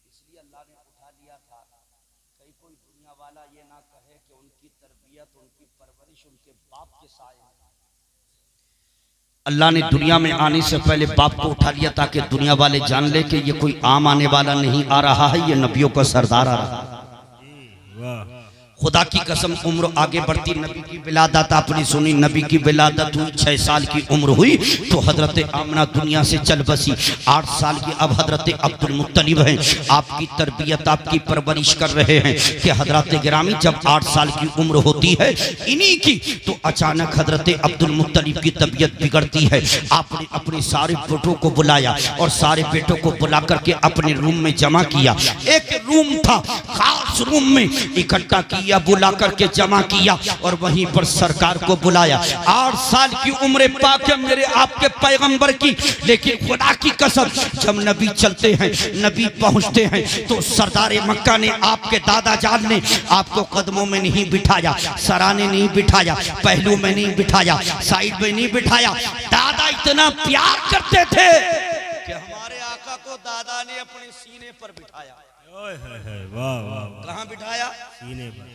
इसलिए अल्लाह ने उठा लिया था, कहीं कोई दुनिया वाला ये ना कहे कि उनकी तरबियत, उनकी परवरिश उनके बाप के साए। अल्लाह ने दुनिया में आने से पहले बाप को उठा लिया ताकि दुनिया वाले जान ले कि ये कोई आम आने वाला नहीं आ रहा है, ये नबियों का सरदार आ रहा है। खुदा की कसम उम्र आगे बढ़ती, नबी की विलादत आपने सुनी, नबी की विलादत हुई, 6 साल की उम्र हुई तो हजरत आमना दुनिया से चल बसी। 8 साल की अब हजरत अब्दुल मुत्तलिब हैं, आपकी तरबियत आपकी परवरिश कर रहे हैं कि हजरत गिरामी जब 8 साल की उम्र होती है इन्हीं की, तो अचानक हजरत अब्दुल मुत्तलिब की तबीयत बिगड़ती है। आपने अपने सारे बेटों को बुलाया और सारे बेटों को बुला करके अपने रूम में जमा किया। एक रूम था, खास रूम में इकट्ठा किया, बुला करके जमा किया और वहीं पर सरकार को बुलाया। 8 साल की उम्र पाक है मेरे आपके पैगंबर की, लेकिन खुदा की कसम जब नबी चलते हैं, नबी पहुंचते हैं तो सरदार मक्का ने, आपके दादा जान ने आपको कदमों में नहीं बिठाया, सराने नहीं बिठाया, पहलू में नहीं बिठाया, साइड में नहीं बिठाया। दादा इतना प्यार करते थे कि हमारे आका को दादा ने अपने सीने पर बिठाया। वाह वाह, कहाँ बिठाया? सीने पर।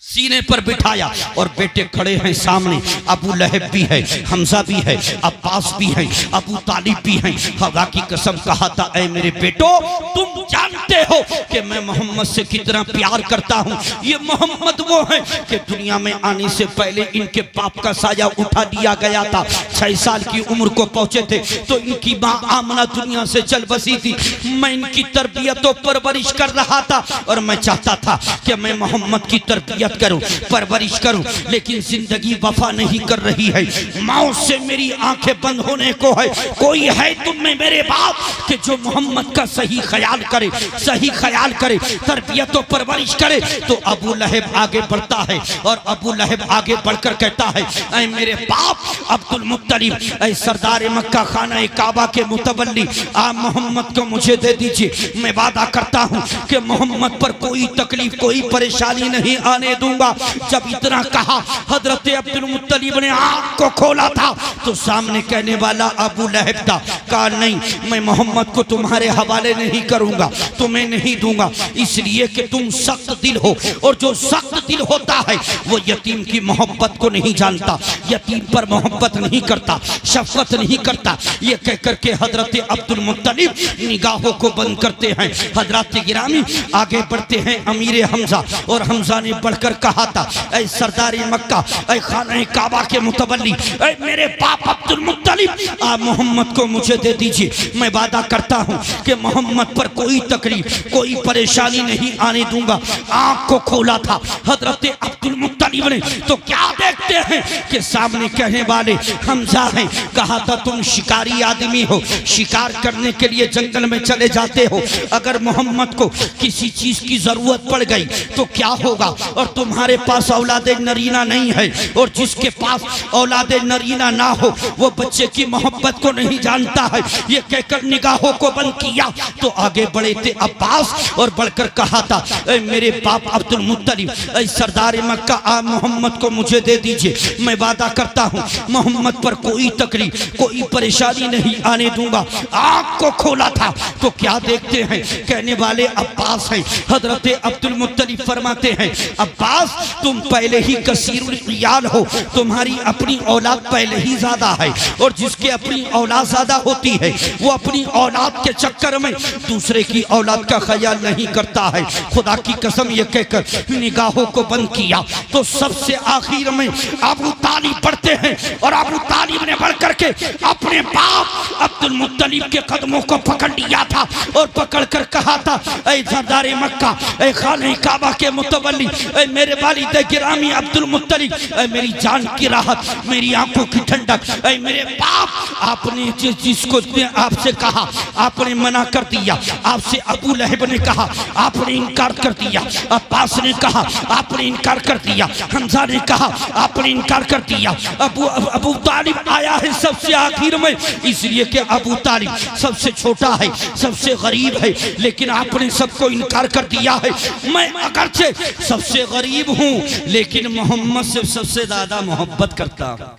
सीने पर बिठाया और बेटे खड़े हैं सामने। अबू लहब भी है, हमजा भी है, अब्बास भी है, अबू तालिब भी है। खुदा की कसम कहा था, ऐ मेरे बेटो, तुम जानते हो कि मैं मोहम्मद से कितना प्यार करता हूँ। ये मोहम्मद वो है कि दुनिया में आने से पहले इनके बाप का साया उठा दिया गया था। 6 साल की उम्र को पहुंचे थे तो इनकी माँ आमना दुनिया से चल बसी थी। मैं इनकी तरबियत और परवरिश कर रहा था और मैं चाहता था कि मैं मोहम्मद की तरबियत करूं, परवरिश करूं, लेकिन जिंदगी वफा नहीं कर रही है। मौत से मेरी आंखें बंद होने को है। कोई है तुम में मेरे बाप कि जो मोहम्मद का सही ख्याल करे, सही ख्याल करे, तरबियत और परवरिश करे। तो अबू लहब आगे बढ़ता है और अबू लहब आगे बढ़कर कहता है, ऐ मेरे बाप अब्दुल मुत्तलिब, ऐ सरदार मक्का खाना काबा के मुतवल्ली, आप मोहम्मद को मुझे दे दीजिए। मैं वादा करता हूँ कि मोहम्मद पर कोई तकलीफ, कोई परेशानी नहीं आने दूंगा। जब इतना कहा, हजरत अब्दुल मुत्तलिब ने आंख को खोला था तो सामने कहने वाला अबू लहब था। कहा नहीं, मैं मोहम्मद को तुम्हारे हवाले नहीं करूंगा, तुम्हें नहीं दूंगा, इसलिए कि तुम सख्त दिल हो और जो सख्त दिल होता है वो यतीम की मोहब्बत को नहीं जानता, यतीम पर मोहब्बत नहीं करता, शफकत नहीं करता। ये कह करके हजरत अब्दुल मुत्तलिब निगाहों को बंद करते हैं। हजरत गिरामी आगे बढ़ते हैं अमीर हमजा, और हमजा ने बढ़कर कहा था, ऐ सरदार मक्का, ऐ खाना काबा के मुतवल्ली, ऐ मेरे बाप अब्दुल मुत्तलिब, आप मोहम्मद को मुझे दे दीजिए। मैं वादा करता हूँ कि मोहम्मद पर कोई तकलीफ, कोई परेशानी नहीं आने दूंगा। आंख को खोला था हजरत अब्दुल मुत्तलिब ने तो क्या देखते हैं कि सामने कहने वाले हमजा हैं। कहा था, तुम शिकारी आदमी हो, शिकार करने के लिए जंगल में चले जाते हो। अगर मोहम्मद को किसी चीज की जरूरत पड़ गई तो क्या होगा? और तुम्हारे पास औलादे नरीना नहीं है, और जिसके पास औलादे नरीना ना हो वो बच्चे की मोहब्बत को नहीं जानता है। ये कहकर निगाहों को बंद किया तो आगे बढ़े थे अब्बास और बढ़कर कहा था, मेरे बाप अब्दुल मुत्तलिब, सरदार मक्का, आप मोहम्मद को मुझे दे दीजिए। मैं वादा करता हूँ मोहम्मद पर कोई तकलीफ, कोई परेशानी नहीं आने दूंगा। आँख को खोला था तो क्या देखते हैं, कहने वाले अब्बास हैं। हजरत अब्दुल मुत्तलिब फरमाते हैं, अब्बास तुम पहले ही कसीरुल इयाल हो, तुम्हारी अपनी औलाद पहले ही ज्यादा है, और जिसके अपनी औलाद ज्यादा होती है वो अपनी औलाद के चक्कर में दूसरे की औलाद का ख्याल नहीं करता है। खुदा की कसम, ये कहकर निगाहों को बंद किया तो सबसे आखिर में अबू तालिब पढ़ते हैं, और अबू तालिब ने बढ़ करके अपने बाप अब्दुल मुत्तलिब के कदमों को पकड़ लिया था और पकड़ कर कहा था, ऐ सरदार मक्का, ऐ खाने काबा के मुतवल्ली, ऐ मेरे वालिद गिरामी अब्दुल मुत्तलिब, ऐ मेरी जान की राहत, मेरी आंखों की ठंडक, ऐ मेरे बाप, आपने जिसको आपसे कहा आपने मना कर दिया। आपसे अबू लहब ने कहा आपने इनकार कर दिया, अब्बास ने कहा आपने इनकार कर दिया, हमजा ने कहा आपने इनकार कर दिया। अबू तालिब आया है सबसे आखिर में, इसलिए कि अबू तालिब सबसे छोटा है, सबसे गरीब है, लेकिन आपने सबको इनकार कर दिया है। मैं अगरचे सबसे गरीब हूँ लेकिन मोहम्मद से सबसे ज्यादा मोहब्बत करता हूँ।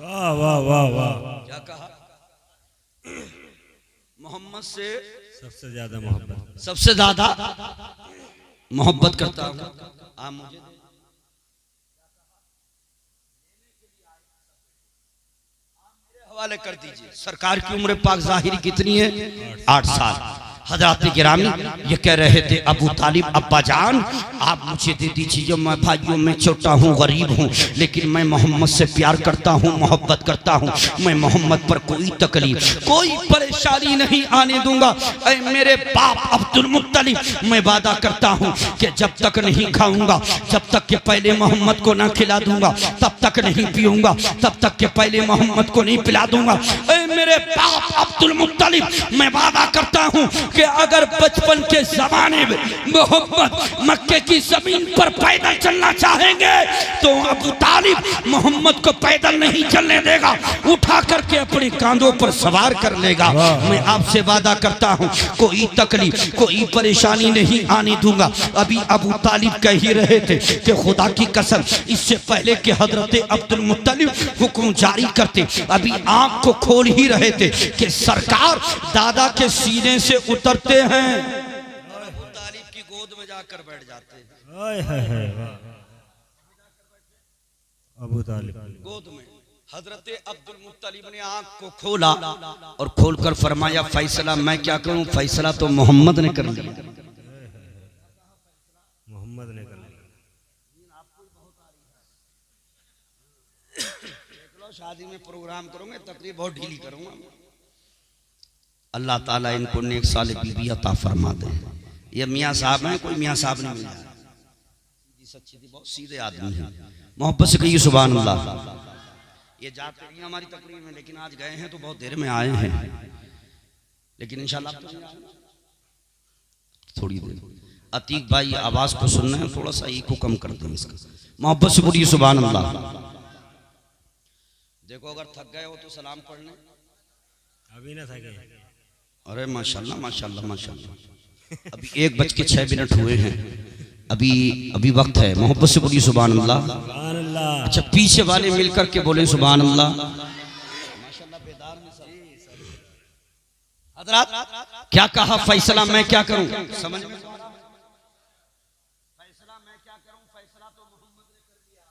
वाह वाह वाह वाह, क्या कहा? मोहम्मद से सबसे ज्यादा मोहब्बत, सबसे ज्यादा मोहब्बत करता हूँ। आप मुझे हवाले कर दीजिए। सरकार की उम्र पाक जाहिर कितनी है? 8 साल। हजरत गिरामी ये कह रहे थे, अबू तालिब अब्बा जान आप मुझे दे दीजिए, मैं भाइयों में छोटा हूँ, गरीब हूँ, लेकिन मैं मोहम्मद से प्यार करता हूँ, मोहब्बत करता हूँ। मैं मोहम्मद पर कोई तकलीफ, कोई परेशानी नहीं आने दूंगा। ऐ मेरे बाप अब्दुल मुत्तलिब, मैं वादा करता हूँ कि जब तक नहीं खाऊंगा, जब तक के पहले मोहम्मद को ना खिला दूंगा, तब तक नहीं पीऊंगा, तब तक के पहले मोहम्मद को नहीं पिला दूंगा। ऐ मेरे बाप अब्दुल मुत्तलिब, मैं वादा करता हूँ कि अगर बचपन के जमाने में मोहम्मद मक्के की जमीन पर पैदल चलना चाहेंगे तो अबू तालिब मोहम्मद को पैदल नहीं चलने देगा, उठा करके अपने कांधों पर सवार कर लेगा। मैं आपसे वादा करता हूँ कोई तकलीफ, कोई परेशानी नहीं आने दूंगा। अभी अबू तालिब कह ही रहे थे कि खुदा की कसम, इससे पहले कि हजरत अब्दुल मुत्तलिब हुक्म जारी करते, अभी आंख को खोल ही रहे थे कि सरकार दादा के सीने से उतरते हैं, अबू तालिब की गोद में जाकर बैठ जाते हैं। अबू तालिब गोद में। हजरत अब्दुल मुत्तलिब ने आंख को खोला और खोलकर फरमाया फैसला मैं क्या करूं, फैसला तो मोहम्मद ने कर लिया। मोहम्मद ने कर लिया। शादी में प्रोग्राम करूंगे, तकरीब बहुत ढीली करूंगा। अल्लाह ताला इनको नेक साले बीवी अता फरमा दे। ये मियाँ साहब हैं, कोई मियाँ साहब नहीं मिला, सच्ची थी, बहुत सीधे आदमी हैं। मोहब्बत से कहिए सुभान अल्लाह। ये जाते नहीं हमारी तकरीर में, लेकिन आज गए हैं तो बहुत देर में आए हैं, लेकिन इंशाल्लाह थोड़ी देर। अतीक भाई आवाज को सुनना है, थोड़ा सा ई को कम कर दें इसका। मोहब्बत से बोलिए सुभान अल्लाह। देखो अगर थक गए हो तो सलाम पढ़ने। अभी ना थके। अरे माशाल्लाह माशाल्लाह माशाल्लाह। अभी 1:06 हुए हैं, अभी अभी वक्त है। मोहब्बत से बोलिए सुभान अल्लाह। सुभान अल्लाह। अच्छा पीछे वाले मिलकर के बोले सुभान अल्लाह। माशाल्लाह बेदार में सब। हजरत क्या कहा, फैसला मैं क्या करूं, समझ में? फैसला मैं क्या करूं, फैसला तो मोहम्मद ने कर दिया।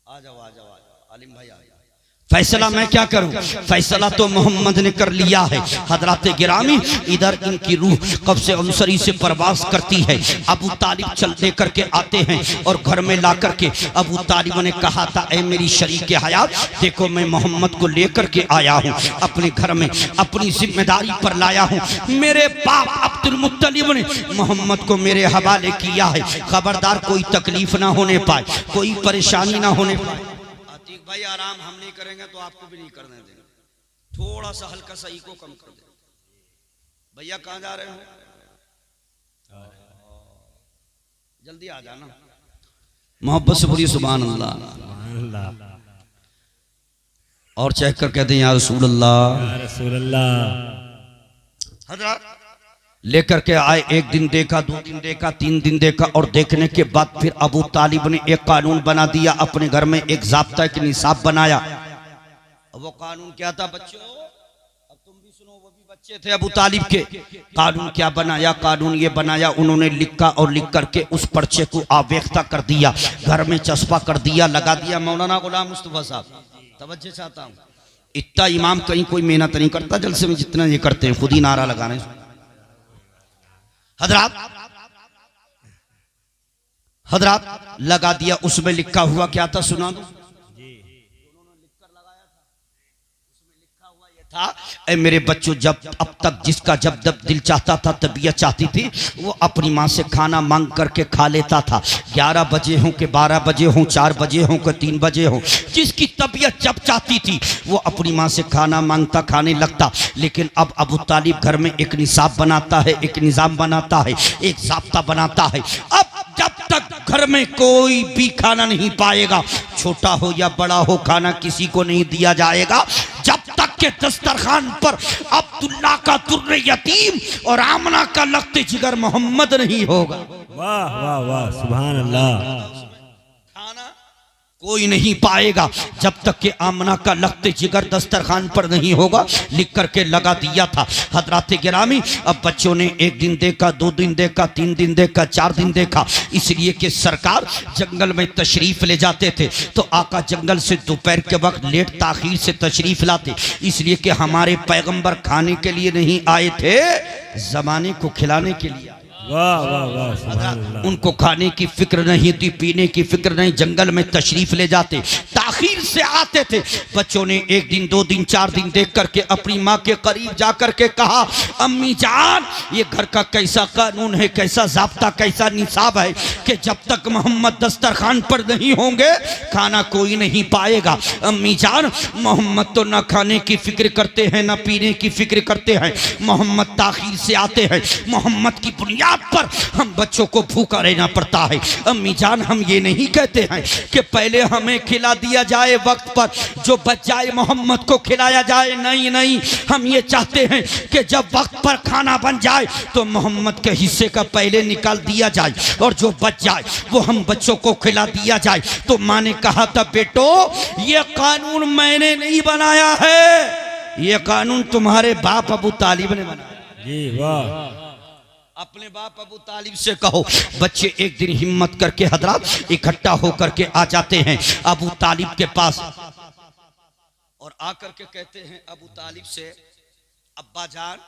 आ जाओ आ जाओ आ जाओ आलिम भाई आ जाओ। फैसला मैं क्या करूं, फैसला तो मोहम्मद ने कर लिया है। हजरात गिरामी, इधर इनकी रूह कब से अंसरी से परवास करती है। अबू तालिब चल दे करके आते हैं और घर में ला करके अबू तालिब ने कहा था ए मेरी शरीक हयात, देखो मैं मोहम्मद को लेकर के आया हूँ, अपने घर में अपनी जिम्मेदारी पर लाया हूँ। मेरे बाप अब्दुल मुत्तलिब ने मोहम्मद को मेरे हवाले किया है, खबरदार कोई तकलीफ ना होने पाए, कोई परेशानी ना होने पाए। भाई आराम हम नहीं करेंगे तो आपको भी नहीं करने देंगे, थोड़ा सा हल्का सा इको कम कर दे। भैया कहाँ जा रहे हो, जल्दी आ जाना। मोहब्बत से बोलिए सुभान अल्लाह। और चेक कर कहते हैं या रसूल अल्लाह। हजरत लेकर के आए, एक दिन देखा, 2 दिन देखा, 3 दिन देखा, और देखने के बाद फिर अबू तालिब ने एक कानून बना दिया अपने घर में, एक ज़ाब्ता के निसाब बनाया। वो कानून क्या था बच्चों, अब तुम भी सुनो, वो भी बच्चे थे अबू तालिब के। कानून क्या बनाया, कानून ये बनाया, उन्होंने लिखा और लिख करके उस पर्चे को आवेख्ता कर दिया, घर में चस्पा कर दिया, लगा दिया। मौलाना गुलाम मुस्तफा साहब तवज्जो चाहता हूँ, इतना इमाम कहीं कोई मेहनत नहीं करता जलसे में जितना ये करते हैं, खुद ही नारा लगाने। हजरात लगा दिया, उसमें लिखा हुआ क्या था सुना दो। ए मेरे बच्चों, जब अब तक जिसका जब जब दिल चाहता था, तबीयत चाहती थी, वो अपनी माँ से खाना मांग करके खा लेता था। 11 बजे हो के 12 बजे हो, 4 बजे हो के 3 बजे हो, जिसकी तबीयत जब चाहती थी वो अपनी माँ से खाना मांगता, खाने लगता। लेकिन अब अबू तालिब घर में एक निसाब बनाता है, एक निज़ाम बनाता है, एक ज़ाब्ता बनाता है। अब जब तक घर में कोई भी खाना नहीं पाएगा, छोटा हो या बड़ा हो, खाना किसी को नहीं दिया जाएगा जब तक के दस्तरखान पर अब्दुल्ला का दुर्रे यतीम और आमना का लख्त जिगर मोहम्मद नहीं होगा। वाह वाह वाह सुभान अल्लाह। खाना कोई नहीं पाएगा जब तक के आमना का लख्त जिगर दस्तरखान पर नहीं होगा, लिख करके लगा दिया था। हजरात गिरामी, अब बच्चों ने 1 दिन देखा, 2 दिन देखा, 3 दिन देखा, 4 दिन देखा, इसलिए कि सरकार जंगल में तशरीफ ले जाते थे तो आका जंगल से दोपहर के वक्त लेट ताखीर से तशरीफ लाते, इसलिए कि हमारे पैगंबर खाने के लिए नहीं आए थे, जमाने को खिलाने के लिए। वाह वाह वाह सुभान अल्लाह। उनको खाने की फिक्र नहीं थी, पीने की फिक्र नहीं, जंगल में तशरीफ ले जाते, ताखीर से आते थे। बच्चों ने 1 दिन 2 दिन 4 दिन देख करके अपनी माँ के करीब जाकर के कहा, अम्मी जान ये घर का कैसा कानून है, कैसा ज़ाब्ता, कैसा निसाब है कि जब तक मोहम्मद दस्तरखान पर नहीं होंगे खाना कोई नहीं पाएगा। अम्मी जान, मोहम्मद तो ना खाने की फिक्र करते हैं, ना पीने की फिक्र करते हैं, मोहम्मद ताखीर से आते हैं, मोहम्मद की बुनियाद पर हम बच्चों को भूखा रहना पड़ता है। अम्मी जान, हम ये नहीं कहते हैं कि पहले हमें खिला दिया जाए वक्त पर, जो बच जाए मोहम्मद को खिलाया जाए, नहीं नहीं, हम ये चाहते हैं कि जब वक्त पर खाना बन जाए तो मोहम्मद के हिस्से का पहले निकाल दिया जाए और जो बच जाए वो हम बच्चों को खिला दिया जाए। तो माँ ने कहा था, बेटो ये कानून मैंने नहीं बनाया है, ये कानून तुम्हारे बाप अबू तालिब ने बनाया। जी वाह। अपने बाप अबू तालिब से कहो। बच्चे एक दिन हिम्मत करके हजरत इकट्ठा होकर के आ जाते हैं अबू तालिब के पास और आकर के कहते हैं अबू तालिब से, अब्बा जान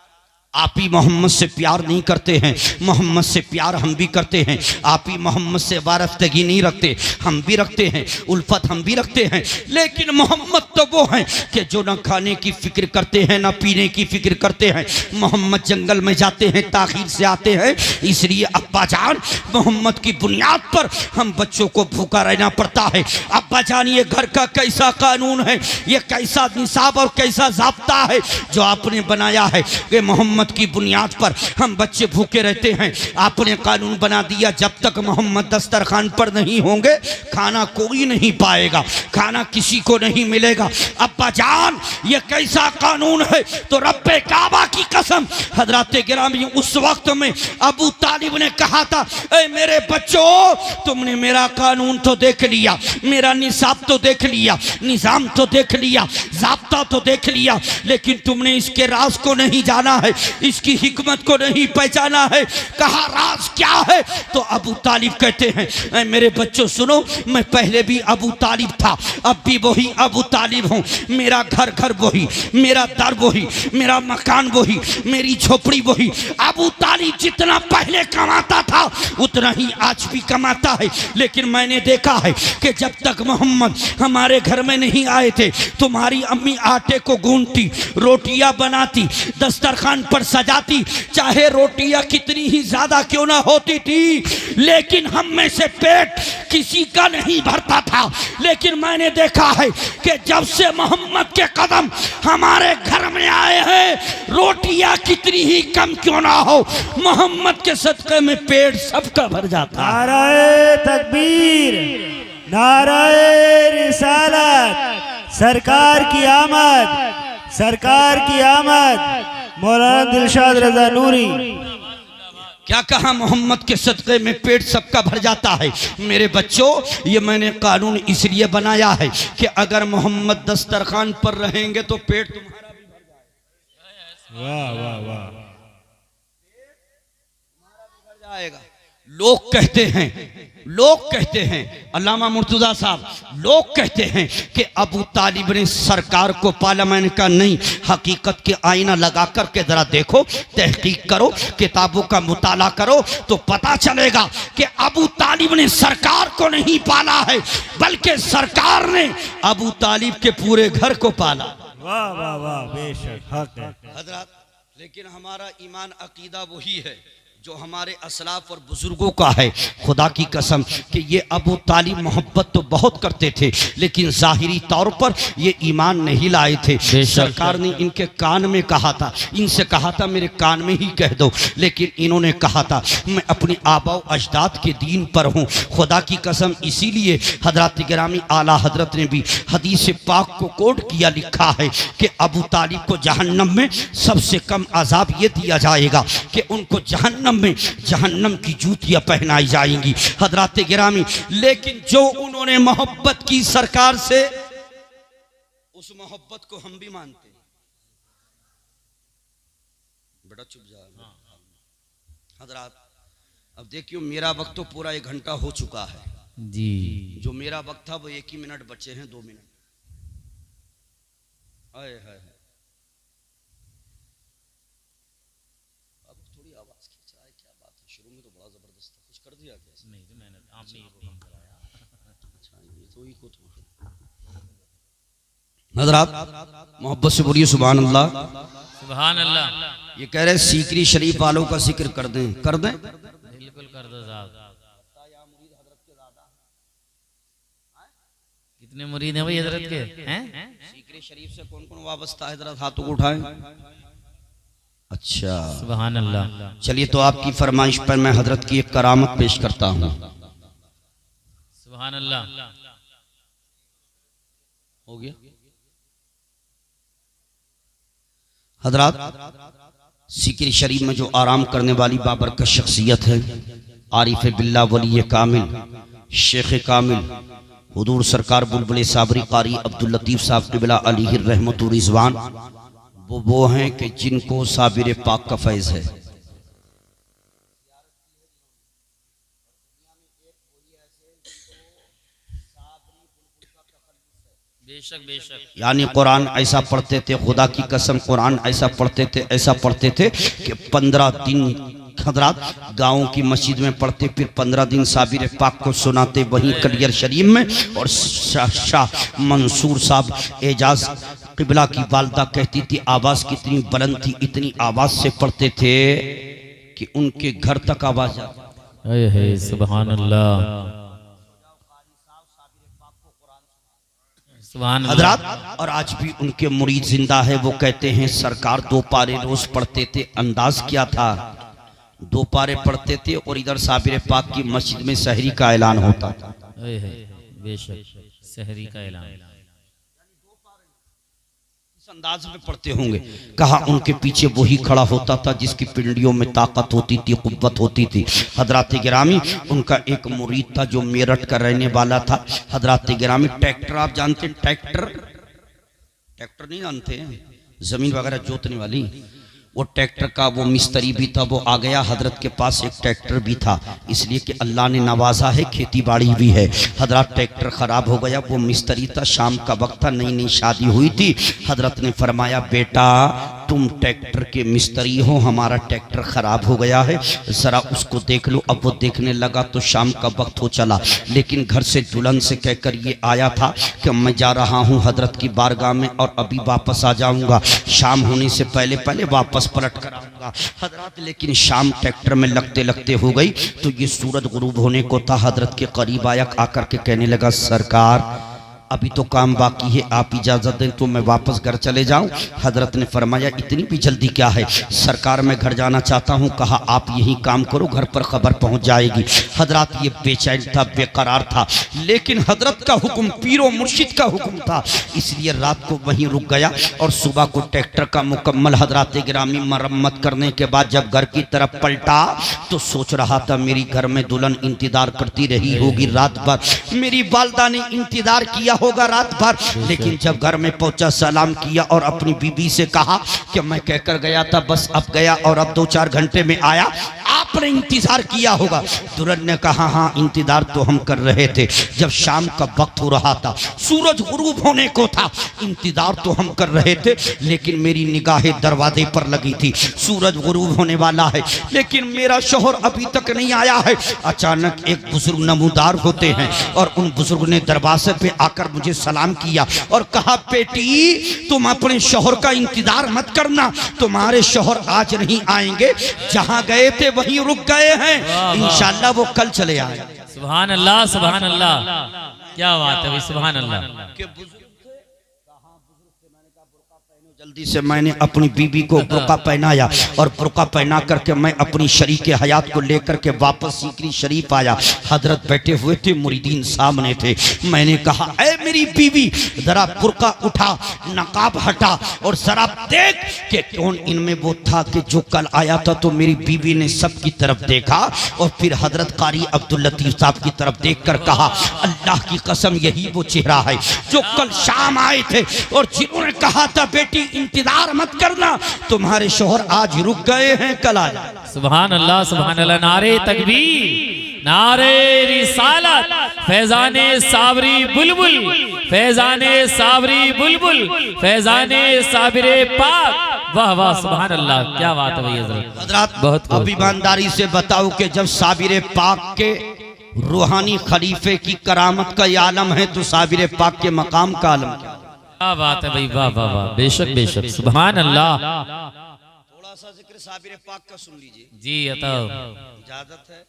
आप ही मोहम्मद से प्यार नहीं करते हैं, मोहम्मद से प्यार हम भी करते हैं। आप ही मोहम्मद से वारफ्तगी नहीं रखते, हम भी रखते हैं, उल्फत हम भी रखते हैं। लेकिन मोहम्मद तो वो हैं कि जो ना खाने की फिक्र करते हैं ना पीने की फिक्र करते हैं। मोहम्मद जंगल में जाते हैं, ताखीर से आते हैं, इसलिए अब्बा जान मोहम्मद की बुनियाद पर हम बच्चों को भूखा रहना पड़ता है। अब्बा जान ये घर का कैसा कानून है, ये कैसा निसाब और कैसा ज़ाब्ता है जो आपने बनाया है कि मोहम्मद की बुनियाद पर हम बच्चे भूखे रहते हैं। आपने कानून बना दिया जब तक मोहम्मद दस्तरखान पर नहीं होंगे खाना कोई नहीं पाएगा, खाना किसी को नहीं मिलेगा। अब्बा जान ये कैसा कानून है? तो रब्बे काबा की कसम हजरत गिरामी उस वक्त में अबू तालिब ने कहा था, ए मेरे बच्चों तुमने मेरा कानून तो देख लिया, मेरा निसाब तो देख लिया, निजाम तो देख लिया, ज़ाब्ता तो देख लिया, लेकिन तुमने इसके राज को नहीं जाना है, इसकी हिकमत को नहीं पहचाना है। कहा राज क्या है? तो अबू तालिब कहते हैं, मेरे बच्चों सुनो, मैं पहले भी अबू तालिब था, अब भी वही अबू तालिब हूँ। मेरा घर घर वही, मेरा दर वही, मेरा मकान वही, मेरी झोपड़ी वही। अबू तालिब जितना पहले कमाता था उतना ही आज भी कमाता है। लेकिन मैंने देखा है कि जब तक मोहम्मद हमारे घर में नहीं आए थे तुम्हारी अम्मी आटे को गूंथती, रोटियां बनाती, दस्तरखान पर सजाती, चाहे रोटियां कितनी ही ज्यादा क्यों ना होती थी, लेकिन हम में से पेट किसी का नहीं भरता था। लेकिन मैंने देखा है कि जब से मोहम्मद के कदम हमारे घर में आए हैं, रोटियां कितनी ही कम क्यों ना हो, मोहम्मद के सदक़े में पेट सबका भर जाता। नाराए तकबीर, नाराए रिसालत, सरकार की आमद, सरकार की आमद। मौलाना दिलशाद रजा नूरी क्या कहा? मोहम्मद के सदक़े में पेट सबका भर जाता है। मेरे बच्चों ये मैंने कानून इसलिए बनाया है कि अगर मोहम्मद दस्तरखान पर रहेंगे तो पेट तुम्हारा भी भर जाएगा। वाह वाह वाह, तुम्हारा भी भर जाएगा। लोग कहते हैं अल्लामा मुर्तज़ा साहब, लोग कहते हैं कि अबू तालिब ने सरकार को पाला। मैंने कहा नहीं, हकीकत के आईना लगा कर के जरा देखो, तहकीक करो, किताबों का मुताला करो तो पता चलेगा कि अबू तालिब ने सरकार को नहीं पाला है, बल्कि सरकार ने अबू तालिब के पूरे घर को पाला। वाह वाह वाह, बेशक हक है हजरत। लेकिन हमारा ईमान अकीदा वही है जो हमारे असलाफ और बुजुर्गों का है। खुदा की कसम कि ये अबू तालिब मोहब्बत तो बहुत करते थे, लेकिन ज़ाहिरी तौर पर ये ईमान नहीं लाए थे। सरकार ने इनके कान में कहा था, इनसे कहा था मेरे कान में ही कह दो, लेकिन इन्होंने कहा था मैं अपने आबा अजदाद के दीन पर हूँ। खुदा की कसम इसीलिए हजरत गिरामी आला हजरत ने भी हदीस पाक को कोट किया, लिखा है कि अबू तालिब को जहन्नम में सबसे कम अजाब ये दिया जाएगा कि उनको जहन्नम में जहन्नम की जूतियां पहनाई जाएंगी। हजरत गिरामी, लेकिन जो उन्होंने मोहब्बत की सरकार से, उस मोहब्बत को हम भी मानते हैं। बेटा चुप जा। हजरत अब देखियो, मेरा वक्त तो पूरा 1 घंटा हो चुका है जी। जो मेरा वक्त था वो 1 ही मिनट बचे हैं, 2 मिनट। आए हाय, शुरू में तो बड़ा जबरदस्त था, कुछ कर दिया क्या? नहीं तो मैंने आपने ये काम कराया। अच्छा ये तो ही को तो हजरत मोहब्बत से बोलिए सुभान अल्लाह, सुभान अल्लाह। ये कह रहे सीकरी शरीफ वालों का जिक्र कर दें, कर दें। बिल्कुल कर दो साहब। कितने मुरीद हैं भाई हजरत के? हैं सीकरी शरीफ से कौन कौन वाबस्ता है? हजरत हाथों को उठाएं। अच्छा सुभान अल्लाह। चलिए तो आपकी फरमाइश पर मैं हजरत की एक करामत पेश करता हूँ। सुभान अल्लाह। हो गया हजरत, सीकरी शरीफ में जो आराम करने वाली बाबरकत शख्सियत है, आरिफ बिल्ला वली कामिल, शेख कामिल, हुजूर सरकार बुलबुल साबरी कारी अब्दुल लतीफ साहब क़िबला अलैहि रहमत व रिज़वान, वो हैं कि जिनको साबिर पाक का फैज़ है। बेशक बेशक। यानी कुरान ऐसा पढ़ते थे, खुदा की कसम कुरान ऐसा पढ़ते थे, ऐसा पढ़ते थे कि 15 दिन हजरात गाँव की मस्जिद में पढ़ते, फिर 15 दिन साबिर पाक को सुनाते वहीं कलियर शरीफ में। और शाह मंसूर साहब एजाज किबला की वालदा कहती थी आवाज़ कितनी बुलंद थी, इतनी आवाज़ से पढ़ते थे कि उनके घर तक आवाज़ आती। सुभान अल्लाह सुभान अल्लाह। हजरात और आज भी उनके मुरीद जिंदा है। वो कहते हैं सरकार 2 पारे रोज पढ़ते थे। अंदाज क्या था? 2 पारे पढ़ते थे और इधर साबिर पाक की मस्जिद में सहरी का ऐलान होता था। बेशक सहरी का ऐलान इस अंदाज में पढ़ते होंगे। कहा उनके पीछे वही खड़ा होता था जिसकी पिंडियों में ताकत होती थी, कुव्वत होती थी। हजरात गिरामी उनका एक मुरीद था जो मेरठ का रहने वाला था। हजरात गिरामी ट्रैक्टर आप जानते हैं? ट्रैक्टर नहीं जानते हैं? जमीन वगैरह जोतने वाली वो ट्रैक्टर का वो मिस्त्री भी था। वो आ गया हजरत के पास, एक ट्रैक्टर भी था, इसलिए कि अल्लाह ने नवाजा है, खेती बाड़ी भी है। हजरत ट्रैक्टर ख़राब हो गया। वो मिस्त्री था, शाम का वक्त था, नई नई शादी हुई थी। हजरत ने फरमाया बेटा तुम ट्रैक्टर के मिस्त्री हो, हमारा ट्रैक्टर ख़राब हो गया है, ज़रा उसको देख लो। अब वो देखने लगा तो शाम का वक्त हो चला, लेकिन घर से दुल्हन से कहकर ये आया था कि मैं जा रहा हूँ हजरत की बारगाह में और अभी वापस आ जाऊँगा, शाम होने से पहले पहले वापस पलट कर आऊँगा। हजरत लेकिन शाम ट्रैक्टर में लगते लगते हो गई तो ये सूरज गुरूब होने को था। हजरत के करीब आया, आकर के कहने लगा सरकार अभी तो काम बाकी है, आप इजाज़त दें तो मैं वापस घर चले जाऊं। हजरत ने फरमाया इतनी भी जल्दी क्या है सरकार, मैं घर जाना चाहता हूं। कहा आप यही काम करो, घर पर खबर पहुंच जाएगी। हजरत ये बेचैन था, बेकरार था, लेकिन हजरत का हुक्म, पीरो मुर्शिद का हुक्म था, इसलिए रात को वहीं रुक गया। और सुबह को ट्रैक्टर का मुकम्मल हजरत गिरामी मरम्मत करने के बाद जब घर की तरफ पलटा तो सोच रहा था मेरी घर में दुल्हन इंतजार करती रही होगी रात भर, मेरी वालदा ने इंतजार किया होगा रात भर। लेकिन जब घर में पहुंचा सलाम किया और अपनी बीबी से कहा कि मैं कहकर गया था बस अब गया और अब 2-4 घंटे में आया, आपने इंतजार किया होगा। दुल्हन ने कहा हाँ इंतजार तो हम कर रहे थे, जब शाम का वक्त हो रहा था, सूरज गुरूब होने को था, इंतजार तो हम कर रहे थे, लेकिन मेरी निगाहें दरवाजे पर लगी थी। सूरज गुरूब होने वाला है लेकिन मेरा शोहर अभी तक नहीं आया है। अचानक एक बुजुर्ग नमूदार होते हैं और उन बुजुर्ग ने दरवाजे पे आकर मुझे सलाम किया और कहा बेटी तुम अपने शोहर का इंतजार मत करना, तुम्हारे शोहर आज नहीं आएंगे, जहां गए थे वहीं रुक गए हैं, इंशाल्लाह वो कल चले आए। सुभान अल्लाह सुभान अल्लाह, क्या बात है भाई, सुभान अल्लाह। जल्दी से मैंने अपनी बीबी को बुर्का पहनाया और बुर्का पहना करके मैं अपनी शरीक हयात को लेकर के वापस सीकरी शरीफ आया। हजरत बैठे हुए थे, मुरीदीन सामने थे। मैंने कहा ऐ मेरी बीवी जरा बुर्का उठा, नकाब हटा और जरा देख कि कौन इनमें वो था कि जो कल आया था। तो मेरी बीवी ने सबकी तरफ देखा और फिर हजरत कारी अब्दुल लतीफ साहब की तरफ देख कर कहा अल्लाह की कसम यही वो चेहरा है जो कल शाम आए थे और जिन्होंने कहा था बेटी इंतजार मत करना, तुम्हारे शोहर आज रुक गए हैं, कल आ जाए। सुभान अल्लाह सुभान अल्लाह। नारे तकबीर, नारे रिसालत, फैजाने साबरी बुलबुल, फैजाने साबरी बुलबुल, फैजाने साबिरे पाक। वाह वाह सुभान अल्लाह, क्या बात है भैया हजरत। बहुत अब ईमानदारी से बताओ कि जब साबिरे पाक के रूहानी खलीफे की करामत का ये आलम है तो साबिरे पाक के मकाम का आलम क्या? क्या बात है भाई, वाह वाह वाह, बेशक बेशक सुभान अल्लाह। थोड़ा सा जिक्र साबिरे पाक का सुन लीजिए जी अताओ, इजाजत है?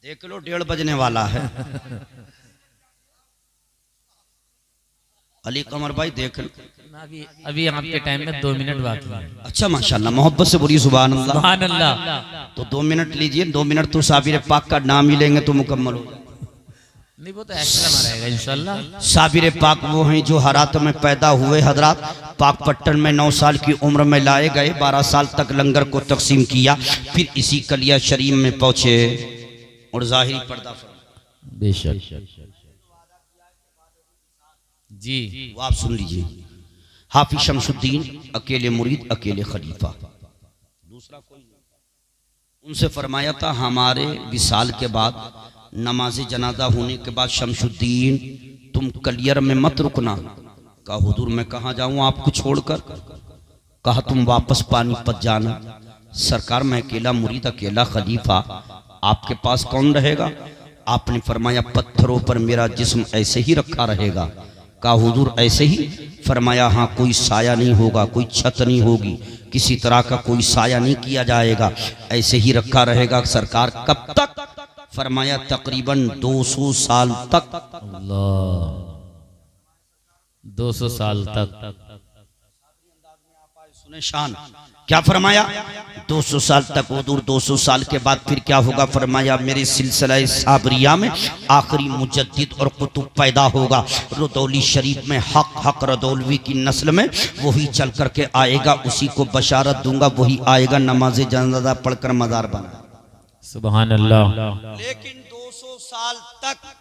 देख लो 1:30 बजने वाला है। अली कमर भाई देख लो, अभी आपके टाइम में 2 मिनट बाकी है। अच्छा माशाल्लाह, मोहब्बत से बोलिए सुभान अल्लाह। सुभान अल्लाह। तो 2 मिनट लीजिए, 2 मिनट तो साबिर पाक का नाम ही लेंगे तो मुकम्मल हो। नहीं वो तो एक्स्ट्रा में रहेगा इंशाल्लाह। साबिर पाक वो हैं जो हरात में पैदा हुए, हजरात पाकपट्टन में 9 साल की उम्र में लाए गए, 12 साल तक लंगर को तकसीम किया, फिर इसी कलिया शरीफ में पहुंचे और जाहिरी पर्दा बेशक जी वो आप सुन लीजिए। हाफिज शमसुद्दीन अकेले मुरीद अकेले खलीफा, दूसरा कोई नहीं। उनसे फरमाया था हमारे विसाल के बाद नमाज जनाजा होने के बाद शमसुद्दीन तुम कलियर में मत रुकना। कहा हुजूर मैं कहाँ जाऊं आपको छोड़कर। कहा तुम वापस पानीपत जाना। सरकार मैं अकेला मुरीद, अकेला खलीफा, आपके पास कौन रहेगा? आपने फरमाया पत्थरों पर मेरा जिस्म ऐसे ही रखा रहेगा। कहा हुजूर ऐसे ही? फरमाया हाँ, कोई साया नहीं होगा, कोई छत नहीं होगी, किसी तरह का कोई साया नहीं किया जाएगा, ऐसे ही रखा रहेगा। सरकार कब तक? फरमाया तकरीबन 200 साल तक। अल्लाह, 200 साल तक। सुने शान, क्या फरमाया? 200 साल तक। हुजूर 200 साल के बाद फिर क्या होगा? फरमाया मेरे सिलसिला साबरिया में आखिरी मुजद्दिद और कुतुब पैदा होगा। रदौली शरीफ में हक रदौलवी की नस्ल में वही चल करके आएगा, उसी को बशारत दूंगा, वही आएगा नमाज जनाजा पढ़कर मजार बना। सुभान अल्लाह। लेकिन 200 साल तक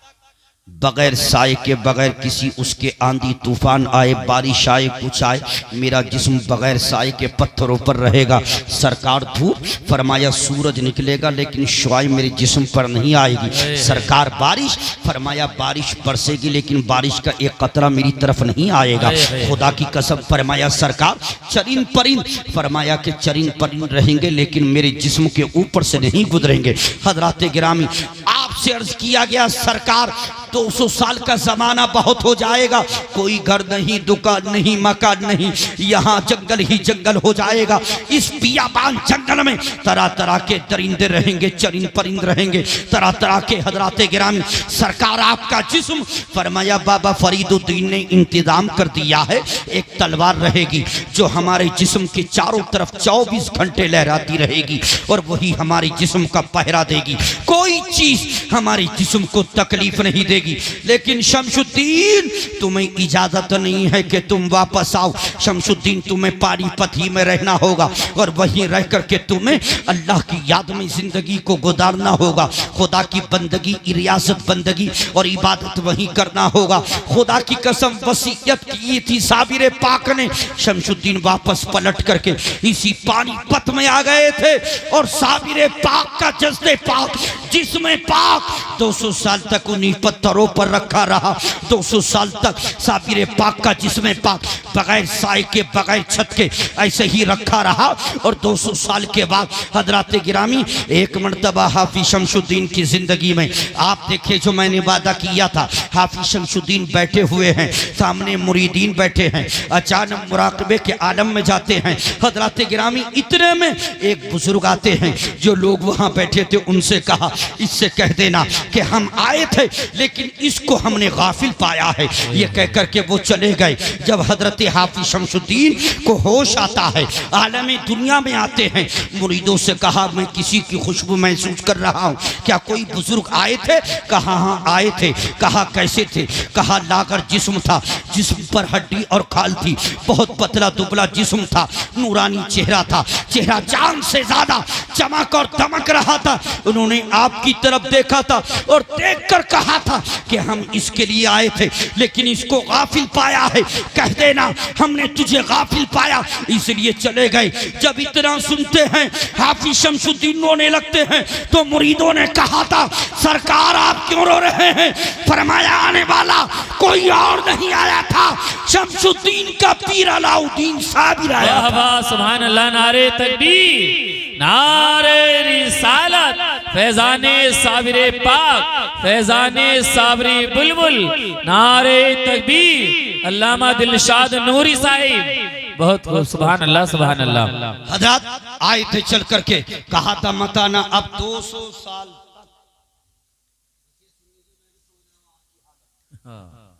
बगैर साए के, बगैर किसी उसके आंधी तूफान आए, बारिश आए, कुछ आए, मेरा जिस्म बगैर साए के पत्थरों पर रहेगा। सरकार धूप, फरमाया सूरज निकलेगा लेकिन शुआई मेरे जिस्म पर नहीं आएगी। सरकार बारिश, फरमाया बारिश बरसेगी लेकिन बारिश का एक कतरा मेरी तरफ नहीं आएगा। खुदा की कसम, फरमाया सरकार चरिन परिन, फरमाया कि चरिन परिन रहेंगे लेकिन मेरे जिस्म के ऊपर से नहीं गुजरेंगे। हजरात गिरामी, आपसे अर्ज किया गया सरकार 200 साल का जमाना बहुत हो जाएगा, कोई घर नहीं, दुकान नहीं, मकान नहीं, यहाँ जंगल ही जंगल हो जाएगा। इस बियाबान जंगल में तरह तरह के दरिंदे रहेंगे, चरिंद परिंद रहेंगे, तरह तरह के। हजरात गिरामी, सरकार आपका जिस्म, फरमाया बाबा फरीदुद्दीन ने इंतजाम कर दिया है, एक तलवार रहेगी जो हमारे जिस्म के चारों तरफ 24 घंटे लहराती रहेगी और वही हमारे जिस्म का पहरा देगी। कोई चीज हमारे जिस्म को तकलीफ नहीं देगी। लेकिन शमशुद्दीन, तुम्हें इजाजत नहीं है कि तुम वापस आओ। शमशुद्दीन, तुम्हें पानीपत ही में रहना होगा और वहीं रह करके तुम्हें अल्लाह की याद में जिंदगी को गुजारना होगा। खुदा की बंदगी, रियासत बंदगी और इबादत वहीं करना होगा। खुदा की कसम वसीयत की थी साबिर पाक ने। शमशुद्दीन वापस पलट करके इसी पानीपत में आ गए थे और साबिर पाक का जज्बे पाक, जिसमें पाक 200 साल तक उन्हीं पत्थरों पर रखा रहा। 200 साल तक साबिर पाक का जिस्म पाक बगैर साए के, बगैर छत के ऐसे ही रखा रहा। और 200 साल के बाद हजरात गिरामी, एक मर्तबा हाफिज शमशुद्दीन की जिंदगी में आप देखे, जो मैंने वादा किया था, हाफिज शमशुद्दीन बैठे हुए हैं, सामने मुरीदीन बैठे हैं, अचानक मुराकबे के आलम में जाते हैं। हजरात गिरामी, इतने में एक बुजुर्ग आते हैं, जो लोग वहां बैठे थे उनसे कहा इससे कह देना कि हम आए थे लेकिन इसको हमने गाफिल पाया है। ये कह करके वो चले गए। जब हजरत हाफिज शमशुद्दीन को होश आता है, आलम दुनिया में आते हैं, मुरीदों से कहा मैं किसी की खुशबू महसूस कर रहा हूँ, क्या कोई बुजुर्ग आए थे? कहा हाँ आए थे। कहा कैसे थे? कहा लागर जिस्म था, जिस्म पर हड्डी और खाल थी, बहुत पतला दुबला जिस्म था, नूरानी चेहरा था, चेहरा चांद से ज्यादा चमक और दमक रहा था। उन्होंने आपकी तरफ देखा था और देखकर कहा था कि हम इसके लिए आए थे लेकिन इसको गाफिल पाया है, कह देना हमने तुझे गाफिल पाया, इसलिए चले गए। जब इतना सुनते हैं हाफिज शमशुद्दीन रोने लगते हैं तो मुरीदों ने कहा था सरकार आप क्यों रो रहे हैं? फरमाया आने वाला कोई और नहीं आया था, शमशुद्दीन का पीर अलाउद्दीन साबिर आया था। सुभान अल्लाह, नारे तकबीर, नारे रिसालत, फैजाने साबिरे पाक, फैजाने साबरी बुलबुल, नारे तकबीर, अल्लामा दिलशाद नूरी साहिब। बहुत खूब, सुभान अल्लाह, सुभान अल्लाह। हजरत आए थे चल करके, कहा था मताना अब 200 साल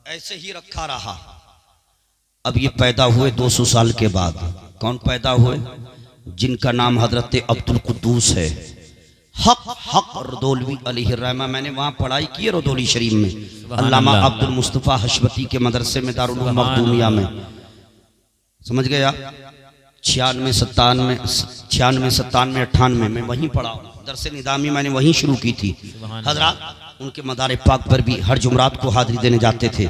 ऐसे ही रखा रहा। अब ये पैदा हुए 200 साल के बाद। कौन पैदा हुए? जिनका नाम हजरत अब्दुल कुद्दूस है, हक रदौलवी अलैहिर्रहमा। मैंने वहाँ पढ़ाई की है रदौली शरीफ में, अल्लामा अब्दुल मुस्तफ़ा हशबती के मदरसे में, दारुल उलूम मखदूमिया में। समझ गए आप? 96, 97, 98 में वहीं पढ़ा। दरसे निदामी मैंने वहीं शुरू की थी। हजरात उनके मदार पाक पर भी हर जुमरात को हाजिरी देने जाते थे।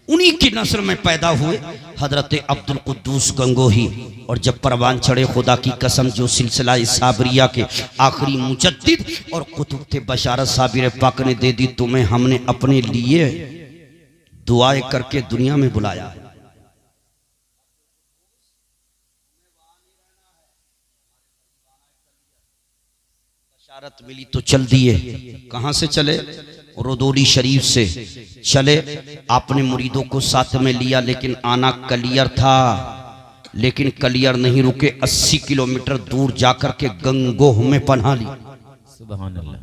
उन्हीं की नस्ल में पैदा हुए हजरत अब्दुल कुद्दूस गंगोही। और जब परवान चढ़े, खुदा की कसम, जो सिलसिला साबरिया के आखिरी मुजद्दिद और कुतुब थे, बशारत साबिर पाक ने दे दी, तुम्हें हमने अपने लिए दुआएं करके दुनिया में बुलाया है। बशारत मिली तो चल दिए। कहां से चले? रुदौली शरीफ से चले। आपने मुरीदों को साथ में लिया, लेकिन आना कलियर था। लेकिन कलियर नहीं रुके, 80 किलोमीटर दूर जाकर के गंगोह में पनाह ली। सुभान अल्लाह।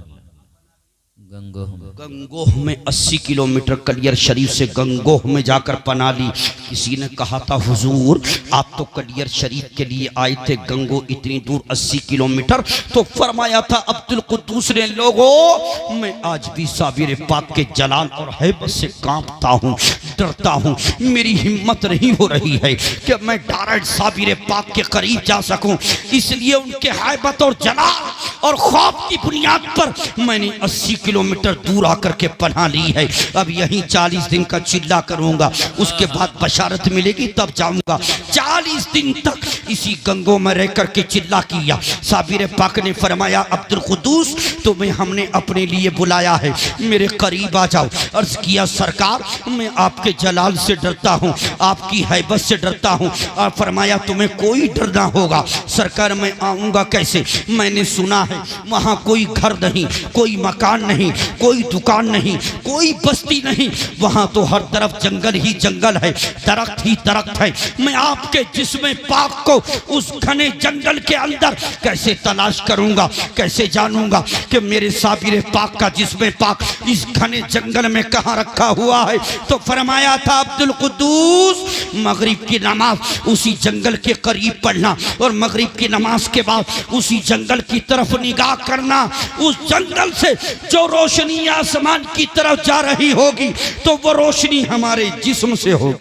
गंगोह में 80 किलोमीटर कलियर शरीफ से गंगोह में जाकर पनाह ली। किसी ने कहा था हुजूर आप तो कलियर शरीफ के लिए आए थे, गंगोह इतनी दूर 80 किलोमीटर। तो फरमाया था अब्दुल कुद्दूस ने, लोगों मैं आज भी साबिर पाक के जलाल और हैबत से कांपता हूँ, डरता हूँ। मेरी हिम्मत नहीं हो रही है कि मैं डायरेक्ट साबिर पाक के करीब जा सकूं। इसलिए उनके हैबत और जलाल और खौफ की बुनियाद पर मैंने 80 किलोमीटर दूर आकर के पनाह ली है। अब यहीं 40 दिन का चिल्ला करूंगा, उसके बाद बशारत मिलेगी तब जाऊंगा। 40 दिन तक इसी गंगों में रह करके चिल्ला किया। साबिर पाक ने फरमाया अब्दुल कुद्दूस तुम्हें हमने अपने लिए बुलाया है, मेरे करीब आ जाओ। अर्ज किया सरकार मैं आपके जलाल से डरता हूँ, आपकी हैबत से डरता हूँ। और फरमाया तुम्हें कोई डर ना होगा। सरकार मैं आऊँगा कैसे? मैंने सुना है वहाँ कोई घर नहीं, कोई मकान नहीं, कोई दुकान नहीं, कोई बस्ती नहीं, वहाँ तो हर तरफ जंगल ही जंगल है, दरख्त ही दरख्त है। मैं आपके जिस्म पाक को उस घने जंगल के अंदर कैसे तलाश करूंगा, कैसे जानूंगा कि मेरे साबिर पाक का जिस्म पाक इस घने जंगल में कहाँ रखा हुआ है? तो फरमाया था अब्दुल कुद्दूस मगरिब की नमाज उसी जंगल के करीब पढ़ना, और मगरिब की नमाज के बाद उसी जंगल की तरफ निगाह करना। उस जंगल से जो रोशनी आसमान की तरफ जा रही होगी तो वो रोशनी हमारे जिस्म से होगी।